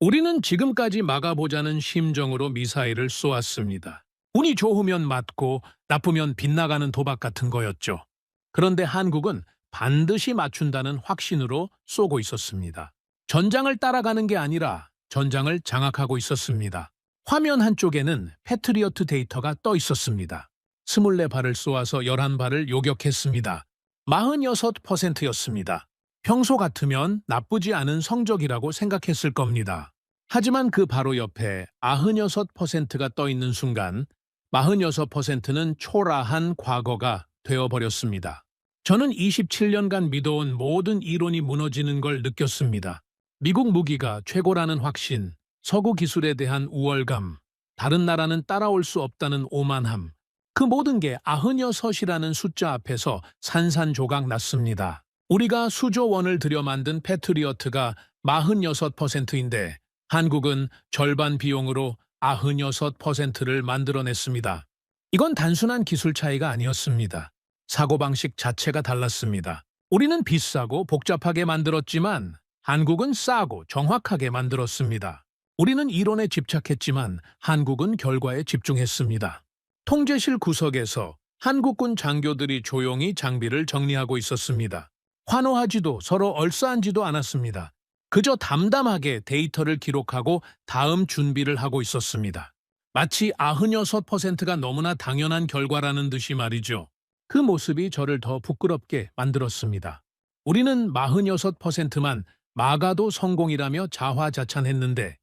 우리는 지금까지 막아보자는 심정으로 미사일을 쏘았습니다. 운이 좋으면 맞고 나쁘면 빗나가는 도박 같은 거였죠. 그런데 한국은 반드시 맞춘다는 확신으로 쏘고 있었습니다. 전장을 따라가는 게 아니라 전장을 장악하고 있었습니다. 화면 한쪽에는 패트리어트 데이터가 떠 있었습니다. 24발을 쏘아서 11발을 요격했습니다. 46%였습니다. 평소 같으면 나쁘지 않은 성적이라고 생각했을 겁니다. 하지만 그 바로 옆에 96%가 떠 있는 순간 46%는 초라한 과거가 되어버렸습니다. 저는 27년간 믿어온 모든 이론이 무너지는 걸 느꼈습니다. 미국 무기가 최고라는 확신, 서구 기술에 대한 우월감, 다른 나라는 따라올 수 없다는 오만함, 그 모든 게 96이라는 숫자 앞에서 산산조각 났습니다. 우리가 수조 원을 들여 만든 패트리어트가 46%인데 한국은 절반 비용으로 96%를 만들어냈습니다. 이건 단순한 기술 차이가 아니었습니다. 사고방식 자체가 달랐습니다. 우리는 비싸고 복잡하게 만들었지만 한국은 싸고 정확하게 만들었습니다. 우리는 이론에 집착했지만 한국은 결과에 집중했습니다. 통제실 구석에서 한국군 장교들이 조용히 장비를 정리하고 있었습니다. 환호하지도 서로 얼싸안지도 않았습니다. 그저 담담하게 데이터를 기록하고 다음 준비를 하고 있었습니다. 마치 96%가 너무나 당연한 결과라는 듯이 말이죠. 그 모습이 저를 더 부끄럽게 만들었습니다. 우리는 46%만 막아도 성공이라며 자화자찬했는데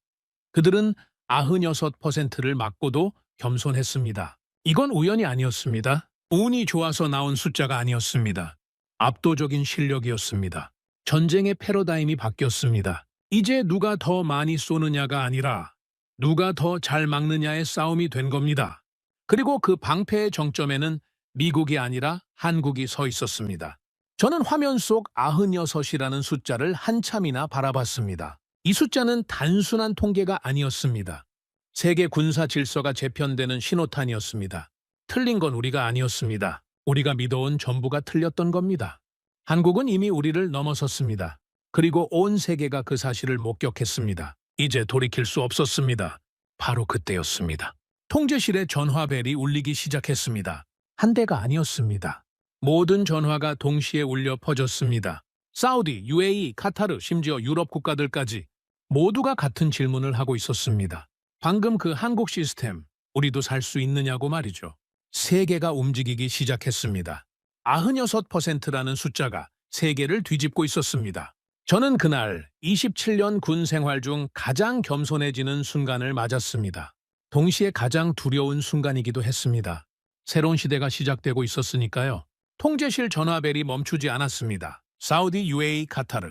그들은 96%를 막고도 겸손했습니다. 이건 우연이 아니었습니다. 운이 좋아서 나온 숫자가 아니었습니다. 압도적인 실력이었습니다. 전쟁의 패러다임이 바뀌었습니다. 이제 누가 더 많이 쏘느냐가 아니라 누가 더 잘 막느냐의 싸움이 된 겁니다. 그리고 그 방패의 정점에는 미국이 아니라 한국이 서 있었습니다. 저는 화면 속 96이라는 숫자를 한참이나 바라봤습니다. 이 숫자는 단순한 통계가 아니었습니다. 세계 군사 질서가 재편되는 신호탄이었습니다. 틀린 건 우리가 아니었습니다. 우리가 믿어온 전부가 틀렸던 겁니다. 한국은 이미 우리를 넘어섰습니다. 그리고 온 세계가 그 사실을 목격했습니다. 이제 돌이킬 수 없었습니다. 바로 그때였습니다. 통제실의 전화벨이 울리기 시작했습니다. 한 대가 아니었습니다. 모든 전화가 동시에 울려 퍼졌습니다. 사우디, UAE, 카타르, 심지어 유럽 국가들까지 모두가 같은 질문을 하고 있었습니다. 방금 그 한국 시스템, 우리도 살 수 있느냐고 말이죠. 세계가 움직이기 시작했습니다. 96%라는 숫자가 세계를 뒤집고 있었습니다. 저는 그날 27년 군 생활 중 가장 겸손해지는 순간을 맞았습니다. 동시에 가장 두려운 순간이기도 했습니다. 새로운 시대가 시작되고 있었으니까요. 통제실 전화벨이 멈추지 않았습니다. 사우디, UAE, 카타르.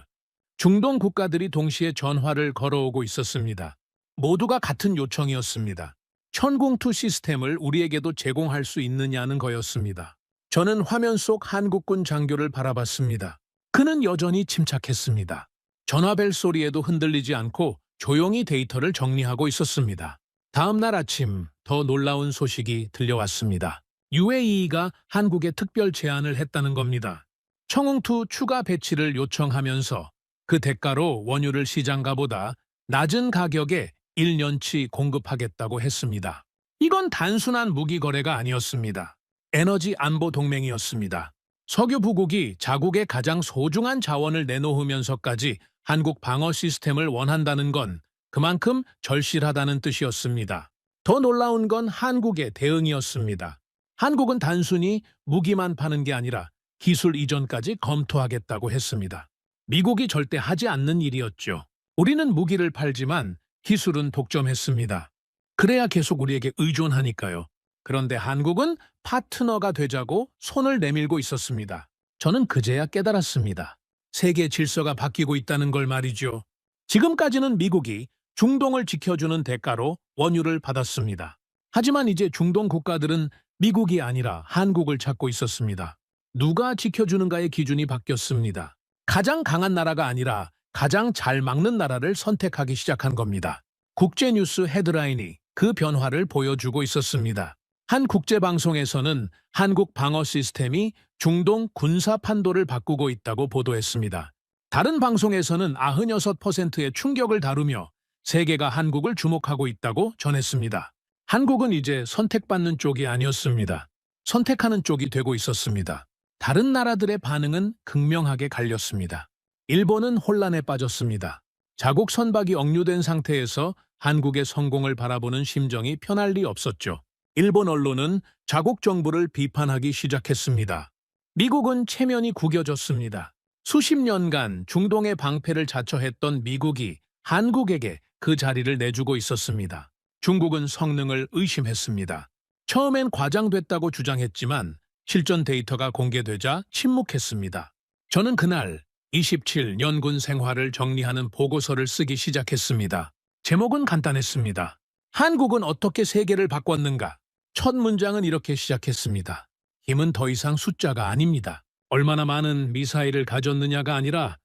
중동 국가들이 동시에 전화를 걸어오고 있었습니다. 모두가 같은 요청이었습니다. 천궁2 시스템을 우리에게도 제공할 수 있느냐는 거였습니다. 저는 화면 속 한국군 장교를 바라봤습니다. 그는 여전히 침착했습니다. 전화벨 소리에도 흔들리지 않고 조용히 데이터를 정리하고 있었습니다. 다음 날 아침 더 놀라운 소식이 들려왔습니다. UAE가 한국에 특별 제안을 했다는 겁니다. 청웅2 추가 배치를 요청하면서 그 대가로 원유를 시장가보다 낮은 가격에 1년치 공급하겠다고 했습니다. 이건 단순한 무기 거래가 아니었습니다. 에너지 안보 동맹이었습니다. 석유 부국이 자국의 가장 소중한 자원을 내놓으면서까지 한국 방어 시스템을 원한다는 건 그만큼 절실하다는 뜻이었습니다. 더 놀라운 건 한국의 대응이었습니다. 한국은 단순히 무기만 파는 게 아니라 기술 이전까지 검토하겠다고 했습니다. 미국이 절대 하지 않는 일이었죠. 우리는 무기를 팔지만 기술은 독점했습니다. 그래야 계속 우리에게 의존하니까요. 그런데 한국은 파트너가 되자고 손을 내밀고 있었습니다. 저는 그제야 깨달았습니다. 세계 질서가 바뀌고 있다는 걸 말이죠. 지금까지는 미국이 중동을 지켜주는 대가로 원유를 받았습니다. 하지만 이제 중동 국가들은 미국이 아니라 한국을 찾고 있었습니다. 누가 지켜주는가의 기준이 바뀌었습니다. 가장 강한 나라가 아니라 가장 잘 막는 나라를 선택하기 시작한 겁니다. 국제뉴스 헤드라인이 그 변화를 보여주고 있었습니다. 한 국제방송에서는 한국 방어 시스템이 중동 군사 판도를 바꾸고 있다고 보도했습니다. 다른 방송에서는 96%의 충격을 다루며 세계가 한국을 주목하고 있다고 전했습니다. 한국은 이제 선택받는 쪽이 아니었습니다. 선택하는 쪽이 되고 있었습니다. 다른 나라들의 반응은 극명하게 갈렸습니다. 일본은 혼란에 빠졌습니다. 자국 선박이 억류된 상태에서 한국의 성공을 바라보는 심정이 편할 리 없었죠. 일본 언론은 자국 정부를 비판하기 시작했습니다. 미국은 체면이 구겨졌습니다. 수십 년간 중동의 방패를 자처했던 미국이 한국에게 그 자리를 내주고 있었습니다. 중국은 성능을 의심했습니다. 처음엔 과장됐다고 주장했지만 실전 데이터가 공개되자 침묵했습니다. 저는 그날 27 연군 생활을 정리하는 보고서를 쓰기 시작했습니다. 제목은 간단했습니다. 한국은 어떻게 세계를 바꿨는가? 첫 문장은 이렇게 시작했습니다. 힘은 더 이상 숫자가 아닙니다. 얼마나 많은 미사일을 가졌느냐가 아니라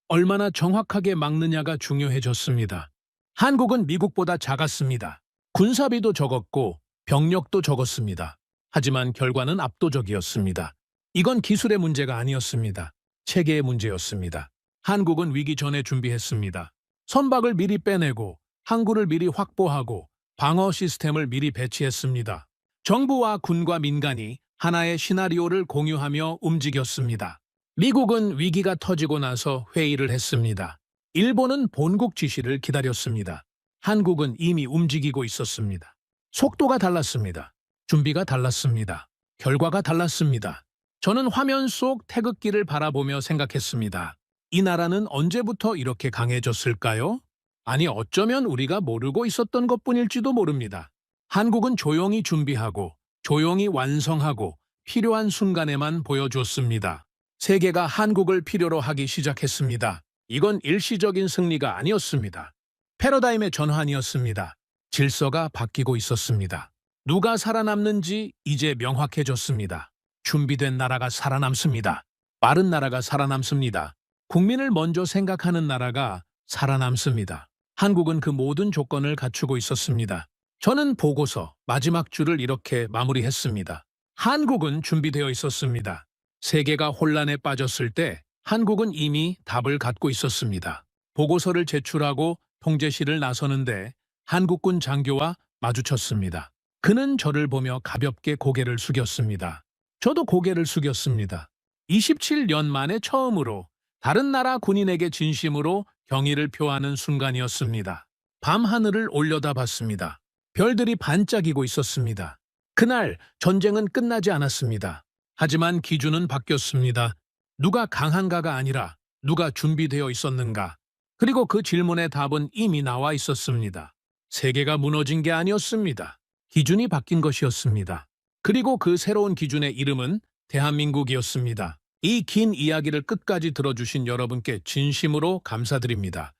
얼마나 정확하게 막느냐가 중요해졌습니다. 한국은 미국보다 작았습니다. 군사비도 적었고 병력도 적었습니다. 하지만 결과는 압도적이었습니다. 이건 기술의 문제가 아니었습니다. 체계의 문제였습니다. 한국은 위기 전에 준비했습니다. 선박을 미리 빼내고 항구를 미리 확보하고 방어 시스템을 미리 배치했습니다. 정부와 군과 민간이 하나의 시나리오를 공유하며 움직였습니다. 미국은 위기가 터지고 나서 회의를 했습니다. 일본은 본국 지시를 기다렸습니다. 한국은 이미 움직이고 있었습니다. 속도가 달랐습니다. 준비가 달랐습니다. 결과가 달랐습니다. 저는 화면 속 태극기를 바라보며 생각했습니다. 이 나라는 언제부터 이렇게 강해졌을까요? 아니, 어쩌면 우리가 모르고 있었던 것뿐일지도 모릅니다. 한국은 조용히 준비하고 조용히 완성하고 필요한 순간에만 보여줬습니다. 세계가 한국을 필요로 하기 시작했습니다. 이건 일시적인 승리가 아니었습니다. 패러다임의 전환이었습니다. 질서가 바뀌고 있었습니다. 누가 살아남는지 이제 명확해졌습니다. 준비된 나라가 살아남습니다. 빠른 나라가 살아남습니다. 국민을 먼저 생각하는 나라가 살아남습니다. 한국은 그 모든 조건을 갖추고 있었습니다. 저는 보고서 마지막 줄을 이렇게 마무리했습니다. 한국은 준비되어 있었습니다. 세계가 혼란에 빠졌을 때 한국은 이미 답을 갖고 있었습니다. 보고서를 제출하고 통제실을 나서는데 한국군 장교와 마주쳤습니다. 그는 저를 보며 가볍게 고개를 숙였습니다. 저도 고개를 숙였습니다. 27년 만에 처음으로 다른 나라 군인에게 진심으로 경의를 표하는 순간이었습니다. 밤하늘을 올려다봤습니다. 별들이 반짝이고 있었습니다. 그날 전쟁은 끝나지 않았습니다. 하지만 기준은 바뀌었습니다. 누가 강한가가 아니라 누가 준비되어 있었는가. 그리고 그 질문의 답은 이미 나와 있었습니다. 세계가 무너진 게 아니었습니다. 기준이 바뀐 것이었습니다. 그리고 그 새로운 기준의 이름은 대한민국이었습니다. 이 긴 이야기를 끝까지 들어주신 여러분께 진심으로 감사드립니다.